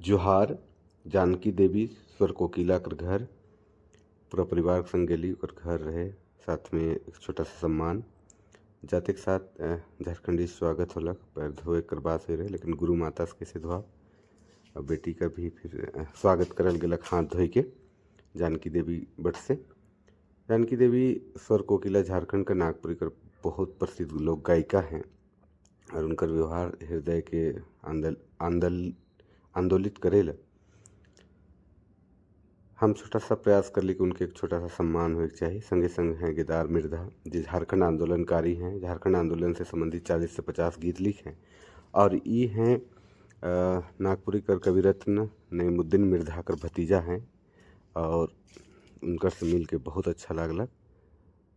जोहार जानकी देवी स्वर कोकिला कर घर पूरा परिवार के संग गेली ओकर घर रहे, साथ में एक छोटा सा सम्मान जाते के साथ झारखंडी स्वागत होलक। पैर धोए कर बात हो रहे, लेकिन गुरु माता से कैसे धोआ। और बेटी का भी फिर स्वागत करल गेलक हाथ धोए के जानकी देवी बट से। जानकी देवी स्वर कोकिला झारखंड का नागपुरी कर बहुत प्रसिद्ध लोक गायिका हैं और उनकर व्यवहार हृदय के आंदोलित करेला। हम छोटा सा प्रयास कर ली कि उनके एक छोटा सा सम्मान होना चाहिए। संगे संग हैं गेदार मिर्धा, जो झारखंड आंदोलनकारी हैं, झारखंड आंदोलन से संबंधित 40 से 50 गीत लिखे हैं। और ये हैं नागपुरी कर कवि रत्न नईमुद्दीन मिर्धा कर भतीजा हैं और उनकर से मिल के बहुत अच्छा लागलक।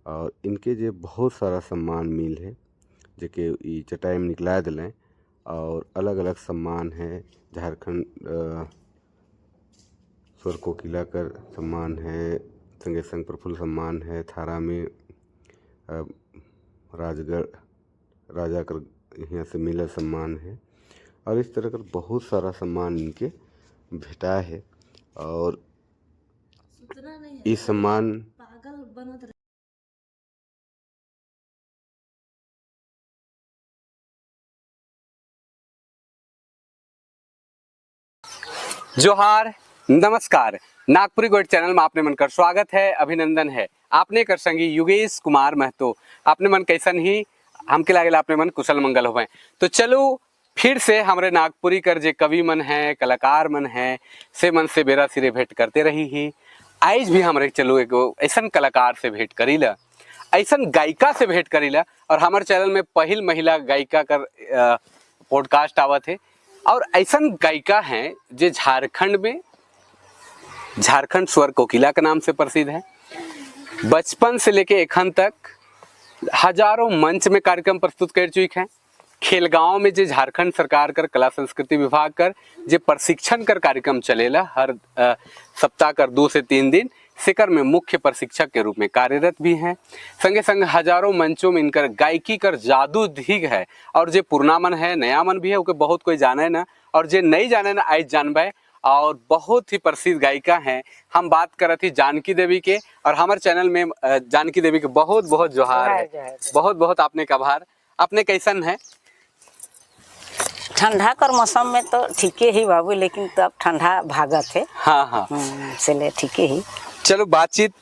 और इनके जे बहुत सारा सम्मान मिल है जेके ई चटाई में निकला दिलें और अलग अलग सम्मान है। झारखंड स्वर कोकिला कर सम्मान है, संगे संग प्रफुल्ल सम्मान है, थारा में राजगढ़ राजा कर यहाँ से मिला सम्मान है। और इस तरह कर बहुत सारा सम्मान इनके भेटा है। और इस सम्मान जोहार नमस्कार। नागपुरी गोइड चैनल में आपने मन कर स्वागत है, अभिनंदन है। आपने कर संगी युगेश कुमार महतो। आपने मन कैसन ही हमके लागेल आपने मन कुशल मंगल होवे। तो चलो फिर से हमारे नागपुरी कर जे कवि मन है, कलाकार मन है, से मन से बेरा सिरे भेंट करते रही ही। आज भी हमारे चलो एगो ऐसन कलाकार से भेंट करीला, ऐसन गायिका से भेंट करीला। और हमारे चैनल में पहल महिला गायिका कर पॉडकास्ट आवत है। और ऐसन गायिका हैं जो झारखंड में झारखंड स्वर कोकिला के नाम से प्रसिद्ध है। बचपन से लेके एखन तक हजारों मंच में कार्यक्रम प्रस्तुत कर चुके हैं। खेलगांव में जो झारखंड सरकार कर कला संस्कृति विभाग कर जो प्रशिक्षण कर कार्यक्रम चलेला हर सप्ताह कर 2 से 3 दिन, सिकर में मुख्य प्रशिक्षक के रूप में कार्यरत भी हैं। संगे संग हजारों मंचों में इनकर गायकी कर जादू धिग है। और जो पुराना मन है, नया मन भी है, उके बहुत कोई जाने ना, और जो नहीं जाने ना आज जानबे। और बहुत ही प्रसिद्ध गायिका हैं। हम बात कर रही थी जानकी देवी के, और हमारे चैनल में जानकी देवी के बहुत बहुत जोहार है। बहुत बहुत आपने का आभार। आपने कैसन है? ठंडा कर मौसम में तो ठीक ही बाबू, लेकिन तब ठंडा भागत है। हाँ इसलिए ठीक ही। चलो बातचीत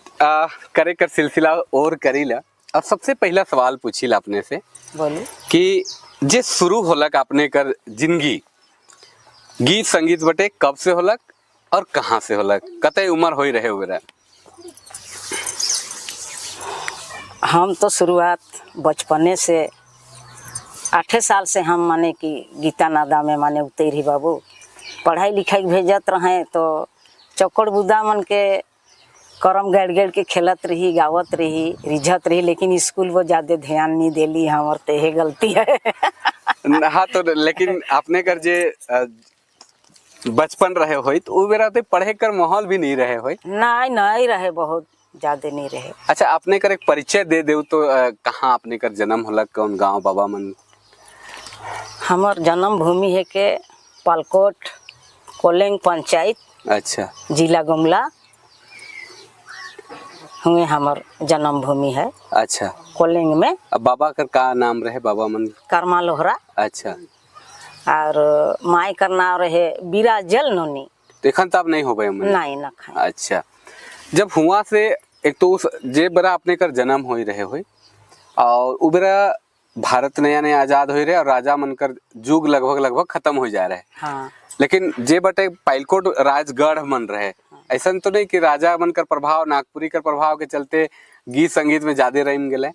करे कर सिलसिला और करीला। और सबसे पहला सवाल पूछीला अपने से, बोली कि जे शुरू होलक आपने कर जिंदगी गीत संगीत बटे कब से होलक और कहाँ से होलक, कतई उम्र हो रहे हुए? हम तो शुरुआत बचपने से 8 साल से हम माने कि गीता नादा में माने उतरी बाबू। पढ़ाई लिखाई भेजत रहे तो चौकड़ बुदा मन के करम गड़ गड़ के खेलत रही, गावत रही, रिझत रही, लेकिन स्कूल वो ज़्यादा ध्यान नहीं देली। हमार तो यही गलती है। हाँ, तो लेकिन आपने कर जे बचपन रहे हो तो वो बेरा तो पढ़े कर माहौल भी नहीं रहे हो? नहीं रहे, बहुत ज़्यादा नहीं रहे। अच्छा, आपने कर एक परिचय दे दे तो कहाँ आपने कर जन्म होलक, कौन गाँव बाबा मन? हमार जन्म भूमि है के पालकोट कोलेंग पंचायत, अच्छा, जिला जिला गुमला हुए हमार जन्म भूमि है। अच्छा, कोलेंग में। अब बाबा का का नाम रहे बाबा मन? कर्मा लोहरा। अच्छा, और माई का नाम रहे बीरा जल नोनी। देखन तब नहीं हो गए मन? नहीं न खाए। अच्छा, जब हुआ से एक तो उस जे बरा अपने कर जन्म हो रहे हो और उबरा भारत नया नया आजाद हो रहे और राजा मनकर जुग लगभग खत्म हो जा रहे। हाँ। लेकिन जे बटे पाइलकोट राजगढ़ मन रहे, ऐसा तो नहीं कि राजा मनकर प्रभाव, नागपुरी कर प्रभाव के चलते गीत संगीत में ज्यादा रम गए?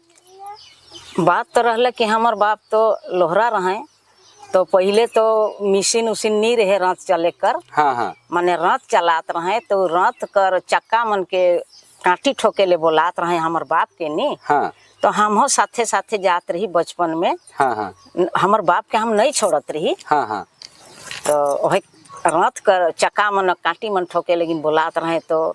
बात तो रहला कि हमार बाप तो लोहरा रहे, तो पहले तो मिशीन उसीन नहीं रहे रात चले कर। हाँ, माने रात चलात रहे, तो रात कर चक्का मन के कांटी ठोके ले बोलात रहे हमार बाप के नहीं। हाँ, तो हम हो साथे साथे जात रही बचपन में। हाँ, हमार बाप के हम नहीं छोड़त रही। हाँ, तो वही रात कर चक्का मन कांटी मन ठोके लेकिन बोलात रहे। तो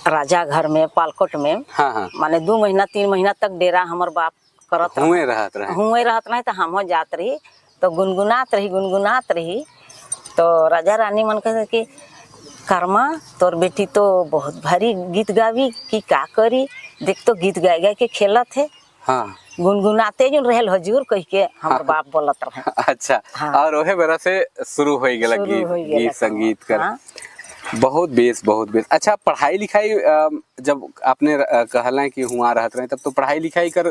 राजा घर में पालकोट में हाँ, माने 2 महीना 3 महीना तक डेरा हमार बाप करत हुए रहत रहे। तो हम हो जात रही। तो गुनगुनात रही तो राजा रानी मन कहते कि कर्मा तोर बेटी तो बहुत भारी गीत गावी कि का करी, देख तो गीत गाय गाय के खेलत है, हाँ गुनगुनाते जो रहल हजूर कह के हमर बाप बोलत रहे। अच्छा हाँ। और ओहे बेरा से शुरू हो गेला शुरू गीत हो गेला गीत संगीत कर। हाँ। बहुत बेस बहुत बेस। अच्छा पढ़ाई लिखाई जब आपने कहला कि हुआ रहत रहे तब तो पढ़ाई लिखाई कर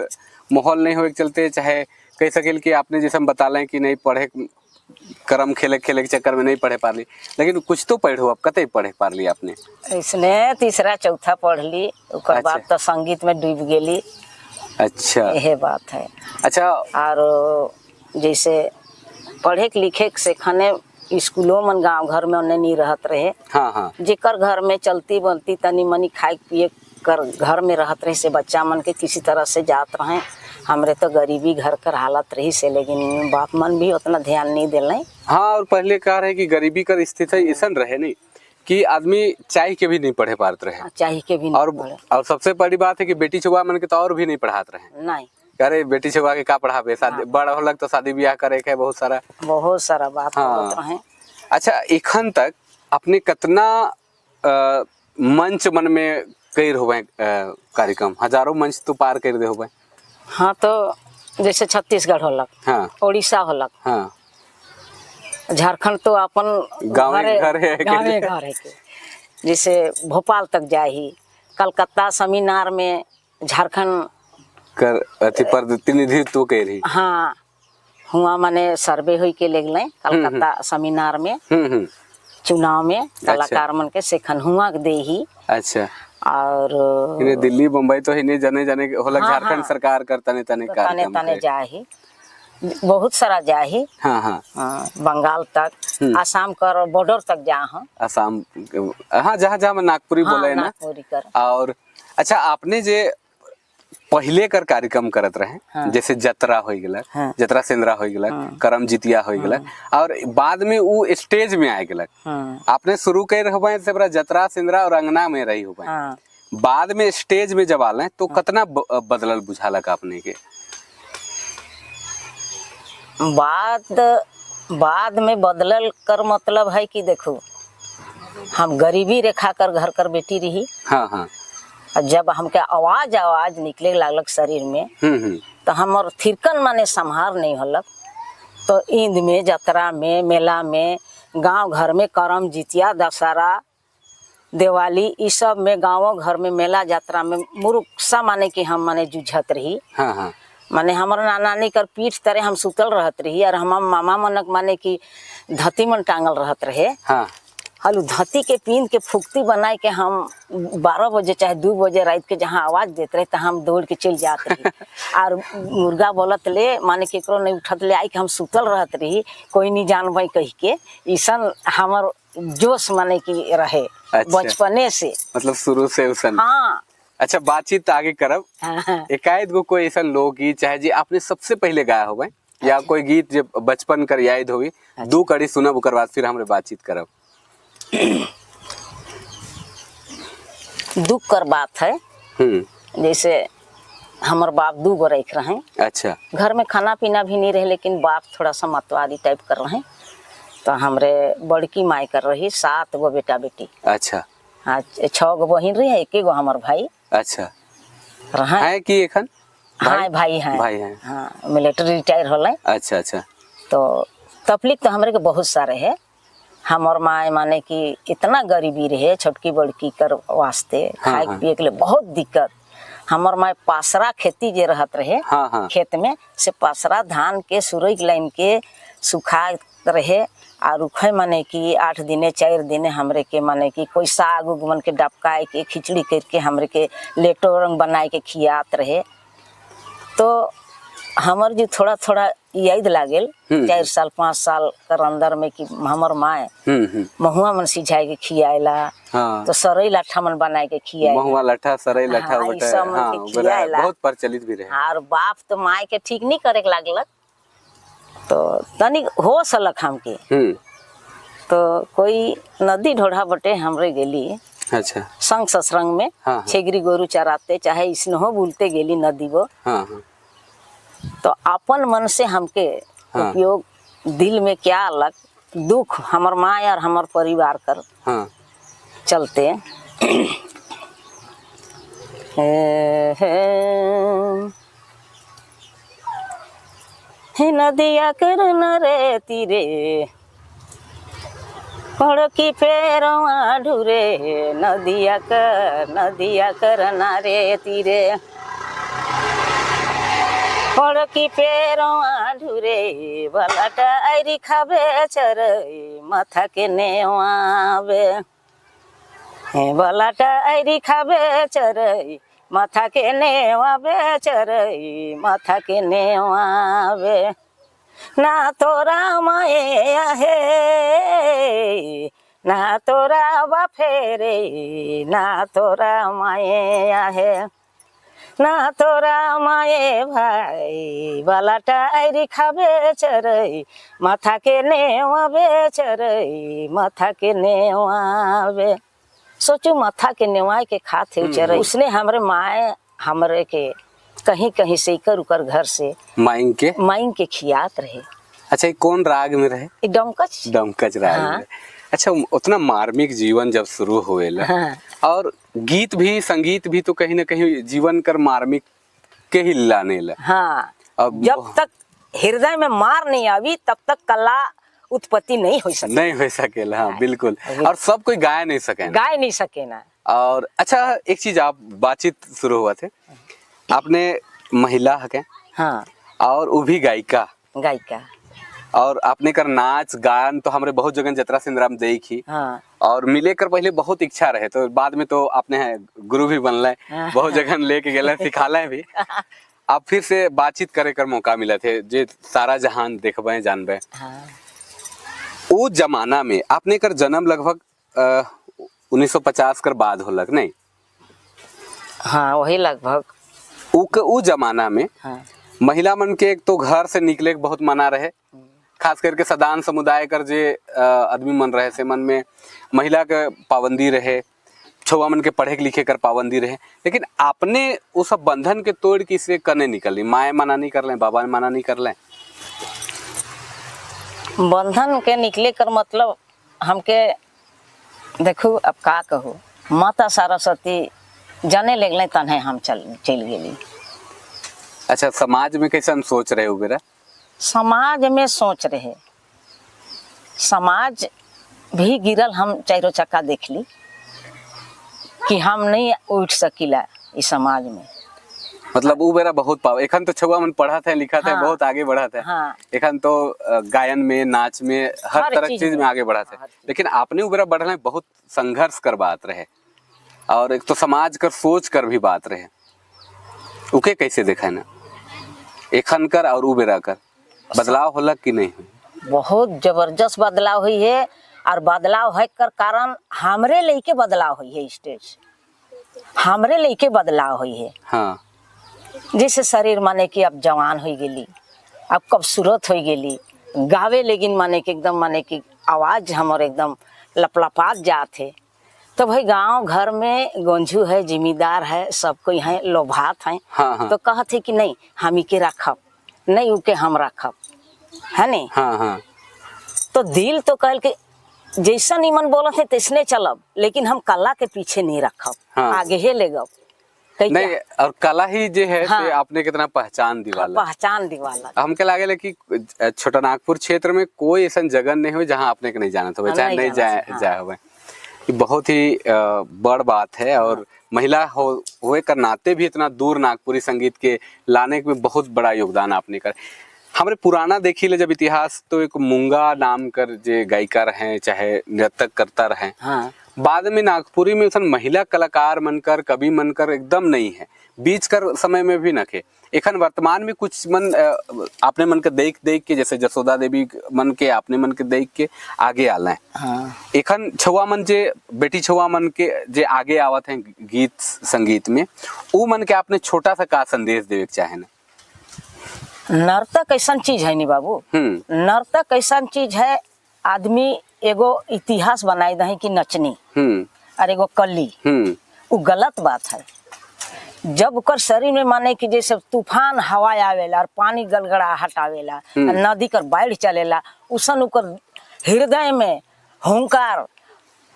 माहौल नहीं होए के चलते, चाहे कह सकेल कि आपने जैसे हम बता लें कि नहीं पढ़े करम खेले खेले के चक्कर में नहीं पढ़े पारली, लेकिन कुछ तो पढ़ो, अब कते पढ़े पारली आपने? इसने तीसरा चौथा पढ़ ली, ओकर बाद तो संगीत में डूब गेली। अच्छा यह बात है। अच्छा और जैसे पढ़े लिखे से खाने स्कूलों मन गांव घर में उन्हें नहीं रहत रहे। हाँ हाँ जेकर घर में चलती बनती तनी मनी खाए पिए कर घर में रहत रहे से बच्चा मन के किसी तरह से जात रहे। हमरे तो गरीबी घर कर हालत रही से, लेकिन बाप मन भी उतना ध्यान नहीं दिले। हाँ, और पहले कहा रहे कि गरीबी कर स्थिति ऐसा रहे नहीं कि आदमी चाय के भी नहीं पढ़े पाते रहे, चाहे के भी नहीं पढ़े। और सबसे बड़ी बात है कि बेटी छुआ मन के तो और भी नहीं पढ़ाते रहे। नहीं, अरे बेटी छुआ के का पढ़ावे, शादी बड़ा होलक तो शादी ब्याह करे के बहुत सारा बात होत रहे। अच्छा एखन तक अपने कितना मंच मन में कर होवे कार्यक्रम, हजारों मंच तो पार कर दे होवे? हाँ, तो जैसे छत्तीसगढ़ होलक, हाँ उड़ीसा होलक, हाँ, झारखंड तो अपन गाँव घर है के। जैसे भोपाल तक जाही, कलकत्ता सेमिनार में झारखंड कर अति प्रतिनिधित्व कर रही। हाँ, हुआ माने सर्वे हुई के ले गए कलकत्ता सेमिनार में, चुनाव में कलाकार मन के सेखन हुआ दे ही। अच्छा, और इन्हें दिल्ली बम्बई तो इन्हें जाने होलक हाँ, झारखंड सरकार कर तने तने जाही, बहुत सारा जाही। हाँ हाँ, बंगाल तक, आसाम कर बॉर्डर तक जा हूँ। आसाम, हाँ जहाँ जहाँ नागपुरी बोले ना। और अच्छा आपने जे पहले कर कार्यक्रम करत रहे, हाँ। जैसे जतरा हो गया, हाँ। जतरा सेंद्रा हो गया, करम जितिया हो गया, और बाद में वो स्टेज में आए गया। आपने शुरू कर हुए से जतरा सेंद्रा और अंगना में रही हुए, बाद में स्टेज में जब आले तो कितना बदलल बुझालक आपने के? बाद में बदलल कर मतलब है कि देखो हम गरीबी रेखा कर घर कर बेटी रही। हाँ हाँ, जब हमके आवाज निकले लागलक शरीर में, तो हमर थिरकन माने संहार नहीं होलक। तो ईद में, जतरा में, मेला में, गांव घर में करम जितिया दशहरा दिवाली इस सब में, गाँव घर में मेला यात्रा में मुरुक्षा माने कि हम माने जूझत रही। हाँ हाँ, माने हमर नानी कर पीठ तरे हम सुतल रहत रही, और हम मामा मनक माने कि धती मन टांगल रहत रहे। हाँ, हलू धती के पीन के फुकती बनाए के हम 12 बजे चाहे 2 बजे रात के जहाँ आवाज देते रहे तो हम दौड़ के चल जाते रही। और मुर्गा बोलत ले माने केकरो नहीं उठत ले आई के हम सुतल रहत रही, कोई नहीं जानबे कह के। ईसन हमर जोश माने कि रहे। अच्छा। बचपने से, मतलब शुरू से उसन। हाँ। अच्छा बातचीत आगे करब। हाँ। एकाएद गो कोई ऐसा लोकगीत चाहे जी आपने सबसे पहले गाया होगा, या कोई गीत जो बचपन कर याद होगी, 2 कड़ी सुनब ओकर बाद फिर हमरे बातचीत करब। दुख कर बात है। जैसे हमार बाप 2 गो रख रहे। अच्छा, घर में खाना पीना भी नहीं रहे, लेकिन बाप थोड़ा सा मतवादी टाइप कर रहे। तो हमरे बड़की माई कर रही 7 गो बेटा बेटी। अच्छा, हाँ, 6 गो बहिन रही है, 1 गो हमार भाई। अच्छा, है कि एखन? हाँ भाई हैं। हाँ, मिलिट्री रिटायर होले। अच्छा अच्छा, तो तकलीफ तो हमरे के बहुत सारे है। हमार माए माने कि इतना गरीबी रहे, छोटकी बड़की कर वास्ते खाए पिए के लिए बहुत दिक्कत। हमार माए पासरा खेती जे रहत रहे, खेत में से पासरा धान के सुरई लाइन के सुखा रहे। और उखे माने कि 8 दिने 4 दिने हमरे के माने कि कोई साग उग मन के डबकाए के खिचड़ी करके हमरे के लेटो रंग बनाए के खियात रहे। तो हमर जी थोड़ा थोड़ा याद लागेल 4 साल 5 साल कर अंदर में कि हमर माए महुआ मन सिझाए के खियाएला। तो सरई लाठा मन बनाए के खियाएला। महुआ लाठा, सरई लाठा बहुत प्रचलित भी रहे। और बाप तो माए के ठीक नहीं करे लागलक, तो तनिक हो सलक हमके। तो कोई नदी ढोढ़ा बटे हमरे गेली। अच्छा, संग ससरंग में छेगरी गोरू चराते चाहे इसनो बुलते गेली नदी वो। तो अपन मन से हमके उपयोग दिल में क्या अलग दुख हमर माँ और हमर परिवार कर हाँ चलते हे नदिया कर रे तीरे की पेरवा ढूरे नदिया कर नारे तीरे की पेरवा ढूरे बलाटा आरी खाबे चरई माथा के नेवावे हे बलाटा आरी खाबे चरई माथा के नेवावे चरई माथा के नेवावे ना तोरा माया है ना तोरा बाफेरे ना तोरा माया है ना तोरा माए भाई बलाटा आरी खाबे चरई माथा के नेवावे चरई माथा के नेवावे सोचो माथा के नेवाए के खाते चरई उसने हमरे माए हमरे के कहीं कहीं से इकर उकर घर से माइन के खियात रहे। अच्छा, ये कौन राग में रहे? डमकच राग हाँ। में। अच्छा, उतना मार्मिक जीवन जब शुरू होएला हाँ। और गीत भी संगीत भी तो कहीं ना कहीं जीवन कर मार्मिक के ही लाने ला। हाँ, अब जब तक हृदय में मार नहीं आवी तब तक कला उत्पत्ति नहीं हो सकेला। हाँ बिल्कुल, और सब कोई गा नहीं सके ना। और अच्छा, एक चीज आप बातचीत शुरू हुआ थे, आपने महिला है क्या? हाँ, और वो भी गायिका और आपने कर नाच गान तो हमरे बहुत जगह जतरा सिंद्राम देखी। हाँ। और मिले कर पहले बहुत इच्छा रहे, तो बाद में तो आपने गुरु भी बनल, बहुत जगह लेके गए सिखाले भी। अब फिर से बातचीत करे कर मौका मिला थे, जे सारा जहान देखबे जानबे। हाँ। वो जमाना में आपने कर जन्म लगभग 1950 कर बाद होलक नहीं? हाँ, वही लगभग। उ जमाना में हाँ। महिला मन के एक तो घर से निकले के बहुत मना रहे, खास करके सदान समुदाय कर जे आदमी मन रहे से मन में महिला के पाबंदी रहे, छुआ मन के पढ़े लिखे कर पाबंदी रहे। लेकिन आपने वो सब बंधन के तोड़ के इसे करने निकली, माए मना नहीं कर लें, बाबा मना नहीं कर लें? बंधन के निकले कर मतलब हमके देखो अब का कहूँ, माता सरस्वती जाने लगले तन्हे हम चल गेली। अच्छा, समाज में कैसे हम सोच रहे हो बेरा? समाज में सोच रहे, समाज भी गिरल हम चारों चक्का देख ली कि हम नहीं उठ सकीला इस समाज में। मतलब वो बेरा बहुत पाव एखन तो छुआ मन पढ़ा था लिखा था। हाँ। बहुत आगे बढ़ा था। हाँ। एखन तो गायन में नाच में हर तरह की चीज में आगे बढ़ा था। लेकिन आपने वो बेरा बढ़ने बहुत संघर्ष कर बात रहे, और एक तो समाज कर सोच कर भी बात रहे, उके कैसे देखा ना एखन कर और उबेरा कर बदलाव होला कि नहीं? बहुत जबरदस्त बदलाव हुई है, और बदलाव है कर कारण हमरे लेके बदलाव हुई है, स्टेज हमरे लेके बदलाव हुई है। हाँ। जैसे शरीर माने कि अब जवान हो गेली, अब खूबसूरत हो गेली, गावे लेकिन माने कि एकदम माने कि आवाज हमारे एकदम लपलपात जाते। तो भाई गांव घर में गंजू है, जिम्मेदार है, सब कोई है, लोभात है। हाँ, हाँ। तो कहते कि नहीं हम ही के रखब, नहीं उके हम रखब, है नहीं? हाँ, हाँ। तो दिल तो कल के जैसा निमन बोला थे तैसने चलब, लेकिन हम कला के पीछे नहीं रखब। हाँ। आगे ही ले गब नहीं, और कला ही जे है। हाँ। आपने कितना पहचान दिवाला हमके लागे कि छोटा नागपुर क्षेत्र में कोई ऐसा जगह नहीं हो जहाँ आपने के नहीं जाना था, चाहे नहीं जाए हुए। बहुत ही बड़ बात है, और महिला हुए कर नाते भी इतना दूर नागपुरी संगीत के लाने में बहुत बड़ा योगदान आपने कर। हमारे पुराना देखी ले जब इतिहास, तो एक मूंगा नाम कर जे गायिका रहे, चाहे नृत्य करता रहे। हाँ। बाद में नागपुरी में उसन महिला कलाकार मनकर, कवि मनकर एकदम नहीं है, बीच कर समय में भी नखे। एखन वर्तमान में कुछ मन आपने मन के देख के, जैसे जसोदा देवी मन के आपने मन के देख के आगे आला है। हाँ। एखन छुआ मन जे बेटी छुआ मन के जे आगे आवत हैं गीत संगीत में, वो मन के आपने छोटा सा का संदेश देवे चाहे ना? नर्तक कैसन चीज है नी बाबू, नर्तक कैसन चीज है, आदमी एगो इतिहास बनाई दही कि नचनी और एगो कली, वो गलत बात है। जब ओकर शरीर में माने कि जैसे तूफान हवा आवेला और पानी गलगड़ाहट आवेला, नदी कर बाढ़ चलेला, उसन ओकर हृदय में हुंकार,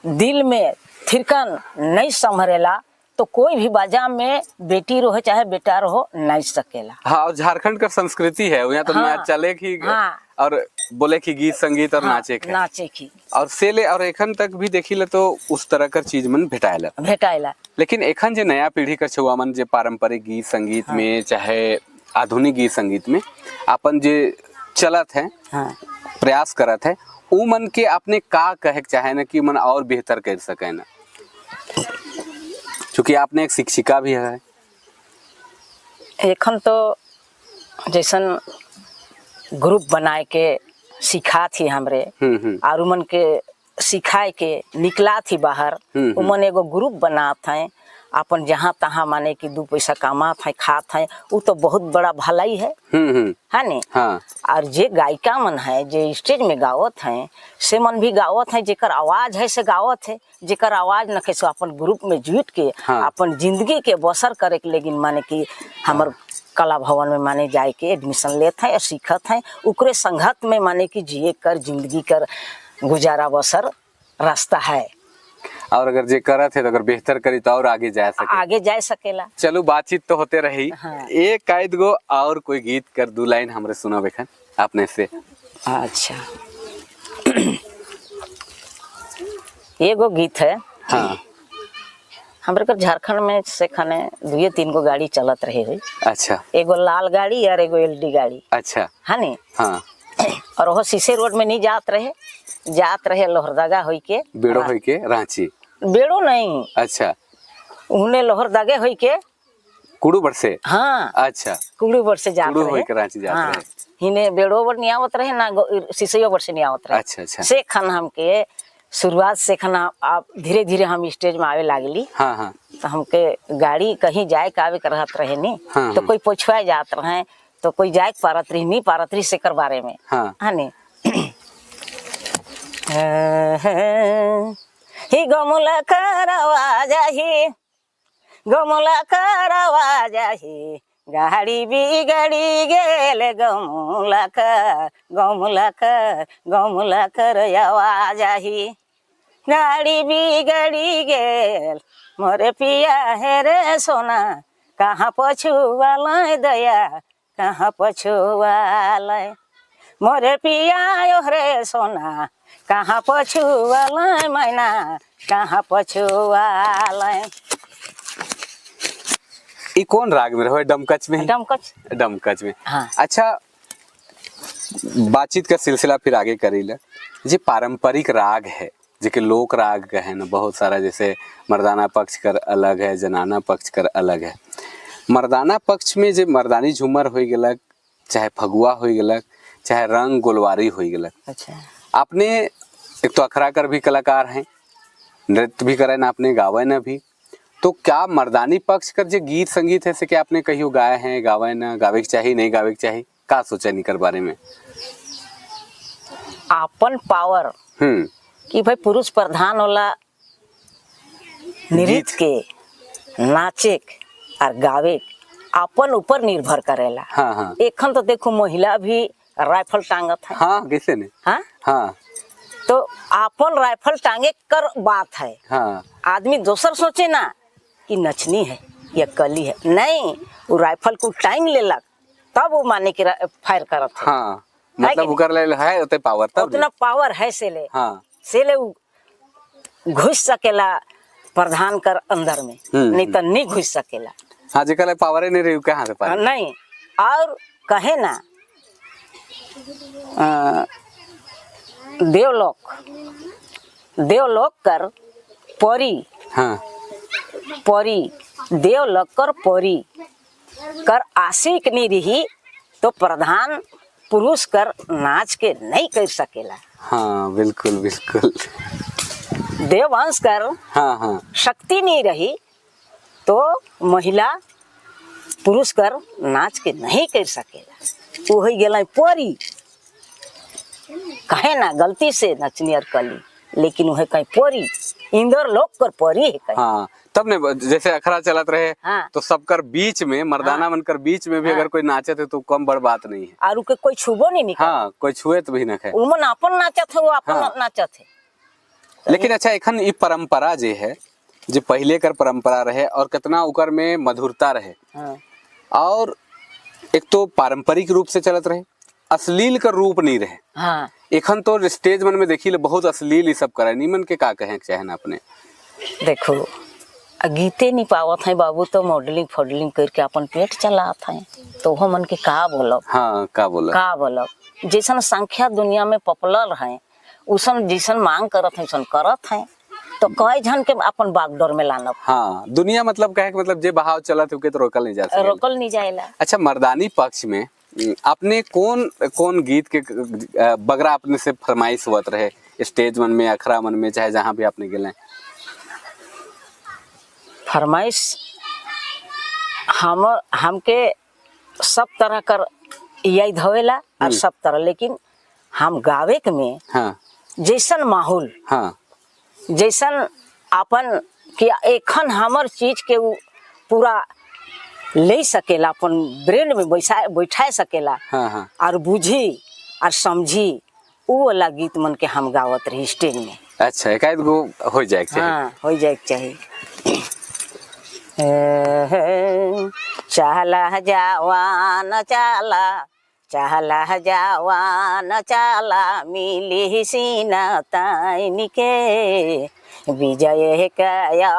दिल में थिरकन नहीं संभरेला तो कोई भी बाजा में बेटी रहो चाहे बेटा रहो नहीं सकेला। हाँ, और झारखंड का संस्कृति है यहाँ तो हाँ, ना चले की हाँ, और बोले की गीत संगीत और हाँ, नाचे के नाचे की और सेले और एखन तक भी देखी तो उस तरह का चीज मन भेटाएला। भेटाइला। लेकिन एखन जे नया पीढ़ी का छुआ मन जे पारंपरिक गीत संगीत में चाहे आधुनिक गीत संगीत में अपन जे चलत है, हाँ, प्रयास करत है, उ मन के आपने का कहे चाहे ना कि मन और बेहतर कर सके ना, क्योंकि आपने एक शिक्षिका भी है। एखन तो जैसन ग्रुप बनाए के सिखा थी हमरे और उमन के सिखाए के निकला थी बाहर। उमन एगो ग्रुप बनात है अपन जहाँ तहाँ माने कि 2 पैसा कमात है खात है, वो तो बहुत बड़ा भलाई है नी। हाँ। और जे गायिका मन है जे स्टेज में गावत हैं से मन भी गावत है, जेकर आवाज है से गावत है, जेकर आवाज न कैसे अपन ग्रुप में जुट के हाँ। अपन जिंदगी के बसर करे के लेकिन माने कि हमर कला भवन में माने जाए के एडमिशन लेते हैं और सीखत हैं, उकरे संगत में माने कि जिए कर जिंदगी कर गुजारा बसर रास्ता है। और अगर जे करत है तो अगर बेहतर करी तो और आगे जा सके, आगे जा सकेला। चलो बातचीत तो होते रही। हाँ। एक कायद गो और कोई गीत कर 2 लाइन हमरे सुना बेखन आपने से। अच्छा एगो गीत है। हाँ। हमरे कर झारखंड में से खाने 2-3 गो गाड़ी चलत रहे हुई। अच्छा। एगो लाल गाड़ी और एगो एलडी गाड़ी। अच्छा। है नी। हाँ। और वो शीशे रोड में नहीं जात रहे लोहरदगा होई के बेड़ो होई के रांची। बेड़ो नहीं। अच्छा। उन्हें लोहरदगे होई के कुड़ू बड़ से। हाँ। अच्छा। कुड़ू बड़ से जात कुड़ू रहे। होई के रांची जात हाँ। रहे। हिने बेड़ो बड़ नहीं आवत रहे ना शीशे बड़ से नहीं आवत रहे। अच्छा अच्छा। से खन हमके शुरुआत से खाना आप धीरे धीरे हम स्टेज में आवे लागली। हाँ हाँ। तो हमके गाड़ी कहीं जाए के आवे करत रहे नी। हाँ, तो कोई पूछवाए जात रहे तो कोई जाए पारत रही नहीं पारत रही से कर बारे में। हाँ। है नी। ही गमुला करवा जाही गमुला करवा जाही गाड़ी बिगड़ी गेल गमुला कर आवा जाही गाड़ी बिगड़ी गेल मोरे पिया है रे सोना कहाँ पछुआ दया कहाँ पछुआ मोरे पिया रे सोना कहाँ पछुआ मैना कहाँ पछुआ। ये कौन राग में रहो? डमकच में? डमकच में। हाँ। अच्छा, बातचीत का सिलसिला फिर आगे करेला। जे पारंपरिक राग है जेके लोक राग है ना बहुत सारा, जैसे मर्दाना पक्ष कर अलग है, जनाना पक्ष कर अलग है। मर्दाना पक्ष में जे मर्दानी झूमर हो गलक, चाहे फगुआ हो गलक, चाहे रंग गोलवारी हो गलक। अच्छा। आपने एक तो अखरा कर भी कलाकार हैं, नृत्य भी करे ना, आपने गावे ना भी, तो क्या मर्दानी पक्ष कर जो गीत संगीत है से क्या आपने कहियो गाए हैं, गावे ना, गावे के चाहिए नहीं गावे के चाहिए, का सोचा नहीं कर बारे में? आपन पावर कि भाई पुरुष प्रधान वाला नृत्य के नाचे और गावे अपन ऊपर निर्भर करेला। हाँ हाँ। एखन तो देखो महिला भी राइफल टांगत है। हाँ, कैसे नहीं? हाँ हाँ। तो आपन राइफल टांगे कर बात है। हाँ। आदमी दोसर सोचे ना कि नचनी है या कली है, नहीं, वो राइफल को टांग लेलक तब वो माने कि फायर करत है। हाँ, मतलब उकर ले है उतने पावर, तब उतना पावर है से ले। हाँ। से ले घुस सकेला प्रधान कर अंदर में, नहीं तो नहीं घुस सकेला। हाँ, जेकर पावर नहीं रही कहाँ से पावर? नहीं, और कहे ना देवलोक कर परी। हाँ। परी देवलोक कर परी कर आशिक नहीं रही तो प्रधान पुरुष कर नाच के नहीं कर सकेला। हाँ, बिल्कुल बिल्कुल। देववंश कर हाँ हाँ शक्ति नहीं रही तो महिला पुरुष कर नाच के नहीं कर सकेला। वो हो गया परी, कहे ना गलती से नचनी और कली, लेकिन वह कहीं परी इंद्र लोक कर परी है कहीं। हाँ, तो तब ने जैसे अखरा चलत रहे हाँ। तो सबकर बीच में मर्दाना बनकर बीच में भी अगर कोई नाचे थे तो कम बड़ बात नहीं है। और के कोई छुबो नहीं निकल। हाँ, कोई छुए तो भी न है। उमन अपन नाचत है, वो अपन हाँ। नाचत है। लेकिन अच्छा एखन ई परंपरा जे है, जो पहले कर परंपरा रहे और कितना उकर में मधुरता रहे। हाँ। और एक तो पारंपरिक रूप से चलत रहे, अश्लील का रूप नहीं रहे। हाँ। एखन तो स्टेज मन में देखी ले बहुत अश्लील ही सब करे, नीमन के का कहे चाहे ना अपने। देखो गीते नहीं पावत है बाबू, तो मॉडलिंग फॉडलिंग करके अपन पेट चलात है, तो वो मन के का बोलब। हाँ, का बोलब जैसन संख्या दुनिया में पॉपुलर है, उसन जैसन मांग करत है उसन करत है, तो कई जन के अपन बागडोर में लानब। हाँ, दुनिया मतलब कहे मतलब जे बहाव चलत होके तो रोकल नहीं जा सकता। रोकल नहीं जाएला। अच्छा, मर्दानी पक्ष में आपने कौन कौन गीत के बगरा अपने से फरमाइश हुआ रहे स्टेज मन में, अखरा मन में, चाहे जहाँ भी आपने गेले? फरमाइश हमके सब तरह कर याद धवेला और सब तरह, लेकिन हम गावे के में हाँ। जैसन माहौल, हाँ। जैसन अपन कि एखन हमर चीज के उ पूरा ले सकेला, अपन ब्रेन में बैठा सकेला। हाँ। हाँ। और बुझी और समझी, वो वाला गीत मन के हम गावत रही स्टेज में। अच्छा, एक आध गो हो जाए हाँ, हो जाए चाहिए। चला जवान चला, चला जवान चला, मिली सीना ताइन के, विजय का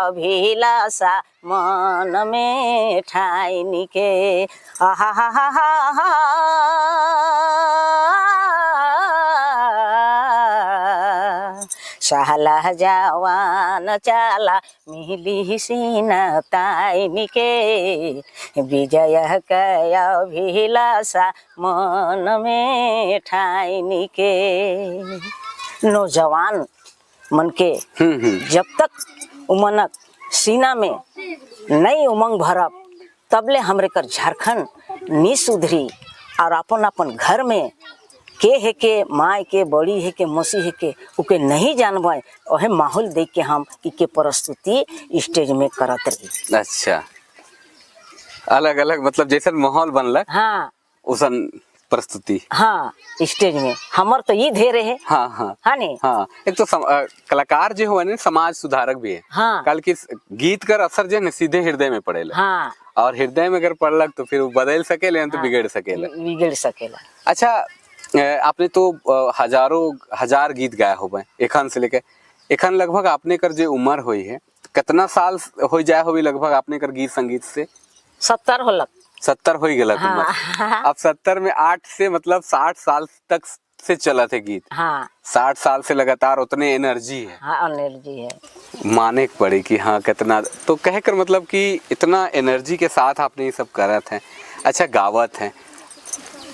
अभिलाषा मन में ठाइन के। आहा हा हा हा चला जवान चला, मिली सीना ताइन के, विजय का अभिलाषा मन में ठाइन के। नौजवान मन के जब तक उमंग सीना में नई उमंग भरब, तबले हमरे कर झारखंड नी सुधरी। और अपन अपन घर में के है के माँ के, बड़ी है के, मौसी है के, उके नहीं जानबे, वह माहौल देख के हम इके प्रस्तुति स्टेज में करत रही। अच्छा, अलग अलग मतलब जैसे माहौल बनल। हाँ, उसन प्रस्तुति। हाँ, स्टेज में हमर तो ये धेरे है। हाँ। हाँ। हाँ नहीं। हाँ, एक तो कलाकार जो है समाज सुधारक भी है। हाँ। कल की गीत कर असर जो है सीधे हृदय में पड़ेला। हाँ। और हृदय में अगर पड़लक तो फिर वो बदल सकेले, तो बिगड़ सकेला। बिगड़ सकेला। अच्छा, आपने तो हजार गीत गाए होबे एखन से लेके एखन, लगभग आपने कर जो उम्र हुई है, कितना साल हो जाए होगी लगभग आपने कर गीत संगीत से? 70 होलक। 70 हो गलत उम्र। हाँ। अब 70 में 8 से मतलब 60 साल तक से चला थे गीत। हाँ। 60 साल से लगातार उतने एनर्जी है। हाँ, एनर्जी है। माने के पड़े कि हाँ कितना, तो कह कर मतलब कि इतना एनर्जी के साथ आपने ये सब करत हैं। अच्छा, गावत हैं,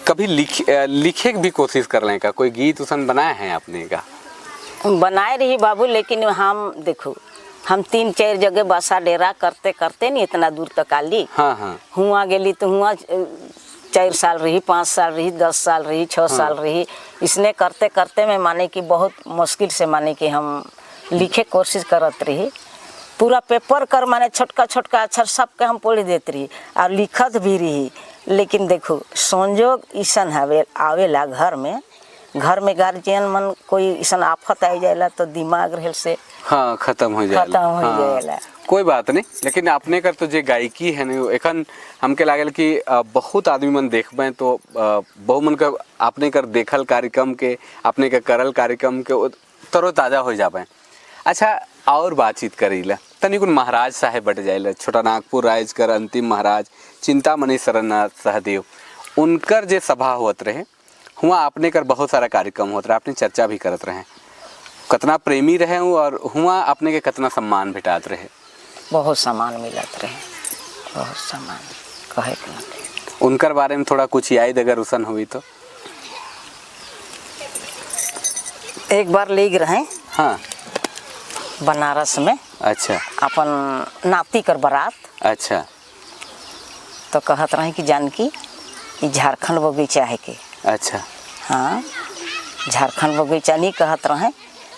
कभी लिखे की भी कोशिश कर लें का? कोई गीत उसन बनाए हैं आपने का? बनाए रही बाबू, लेकिन हम देखो हम 3-4 जगह बसा डेरा करते करते नहीं इतना दूर तक आली। हाँ। हाँ। हुआ गेली तो हुआ 4 साल रही, 5 साल रही, 10 साल रही, 6 साल रही। इसने करते करते में माने कि बहुत मुश्किल से माने कि हम लिखे कोशिश करत रही। पूरा पेपर कर माने छोटका छोटका अक्षर सबके हम पढ़ देते रही और लिखत भी रही। लेकिन देखो संजोग ईसन आवेला घर में गार्जियन मन कोई ईसन आफत आ जाएला तो दिमाग रहल से हाँ खत्म हो जाएला। हाँ, कोई बात नहीं। लेकिन अपने कर तो जे गायकी है ना, एखन हमके लागल कि बहुत आदमी मन देखबे तो बहु मन का अपने कर देखल कार्यक्रम के, अपने के करल कार्यक्रम के तरोताजा हो जाबे। अच्छा, और बातचीत करीला तनी कुन महाराज साहेब बट जाइला, छोटा नागपुर राज कर अंतिम महाराज चिंतामणि शरणनाथ सहदेव, उनकर जे सभा होत रहे हुआ अपने कर बहुत सारा कार्यक्रम होत रहे, अपने चर्चा भी करत रहे, कितना प्रेमी रहे और हुआ अपने के कितना सम्मान भेटात रहे? बहुत सम्मान मिलत रहे, बहुत सम्मान कहे के। उनकर बारे में थोड़ा कुछ याद अगर उसन हुई तो? एक बार ले रहे हाँ, बनारस में। अच्छा। अपन नाती कर बारात। अच्छा। तो कहत रहे कि जानकी कि झारखंड बगीचा है के। अच्छा। हाँ, झारखंड बगीचा नहीं कहत रहे,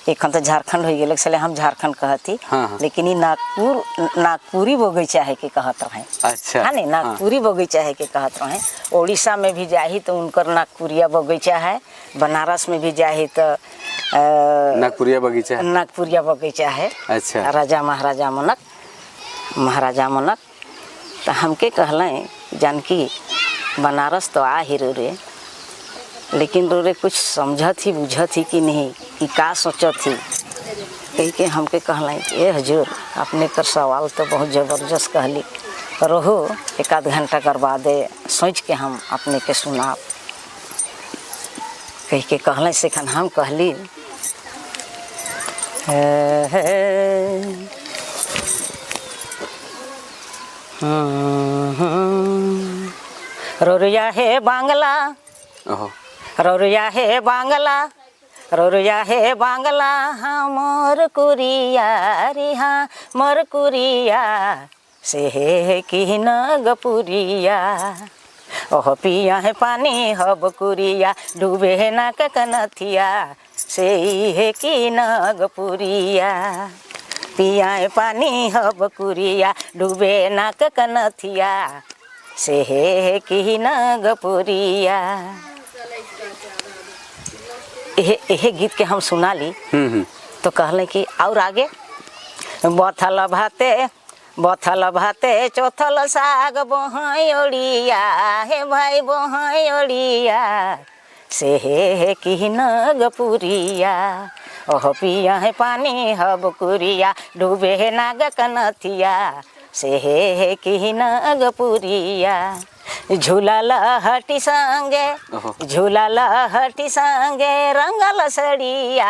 एखन तो झारखंड हो गए इसलिए हम झारखंड कहती। हाँ। लेकिन ये नागपुरी बगीचा है के कहत रहे। अच्छा हाँ नहीं, नागपुरी बगीचा है के कहत रहे। उड़ीसा में भी जाही तो उनकर नागपुरिया बगीचा है, बनारस में भी जाही तो नागपुरिया बगीचा है। अच्छा। राजा महाराजा मनक तो हमके कहलें जानकी बनारस तो आ ही रे, लेकिन रे कुछ समझत ही बुझत ही कि नहीं, कि का सोचत ही। कही के हमके कहलें ए हजूर अपने कर सवाल तो बहुत ज़बरदस्त कहली, रहो एक आध घंटा करवा दे सोच के हम अपने के सुना। कही के कहलें से खन हम कहली रोरिया है बांगला, रोरिया है बांगला, रोरिया है बांगला, हाँ मोर कुरिया रिहा मोर कुरिया से है कि नगपुरिया। ओह पिया है पानी हब कुरिया, डूबे है नाक कनथिया से है कि नगपुरिया। पिया है पानी हब कुरिया, डूबे नाक कनथिया से है कि नगपुरिया। यह गीत के हम सुना ली तो कहले कि और आगे बथल भाते चौथल साग बोहाई ओड़िया हे भाई बोहाई ओड़िया से है कि नगपुरिया। ओह पिया है पानी हब कुरिया, डूबे है नाग कनथिया से है कि नगपुरिया। झूला लहटी संगे रंगल सड़िया,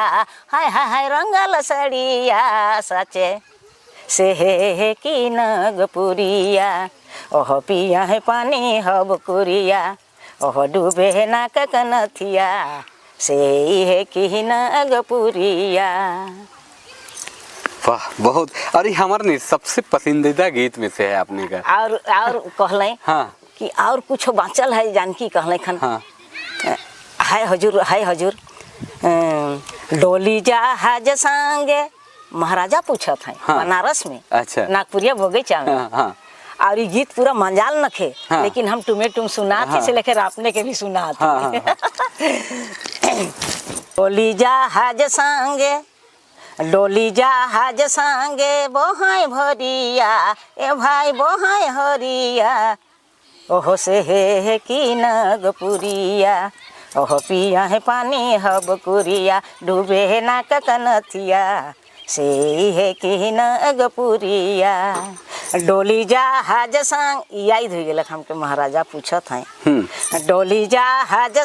हाय हाय रंगल सड़िया सचे से है कि नगपुरिया। ओह पिया है पानी हब कुरिया, ओह डूबे है नाक कनथिया से है कि नगपुरिया। वाह बहुत। अरे हमारे नहीं सबसे पसंदीदा गीत में से है आपने का। और कहलें हाँ कि और कुछ बाँचल है जानकी कहलें खन। हाँ। हाय हजूर डोली जहाज संगे महाराजा पूछत है। हाँ। बनारस में। अच्छा। नागपुरिया बगीचा में। हाँ। और ये गीत पूरा मंजाल नखे। हाँ। लेकिन हम तुम सुना थी। हाँ। से लेकर आपने के भी सुना थी। हाँ। डोली जहाज संगे बोहाई भरिया ए भाई बोहाई हरिया। ओहो से है कि नगपुरिया, ओह पिया है पानी हब कुरिया, डूबे है नाक कनथिया से है कि नगपुरिया। डोली जहाज संग याद हो गया हमके महाराजा पूछत हैं। डोली जहाज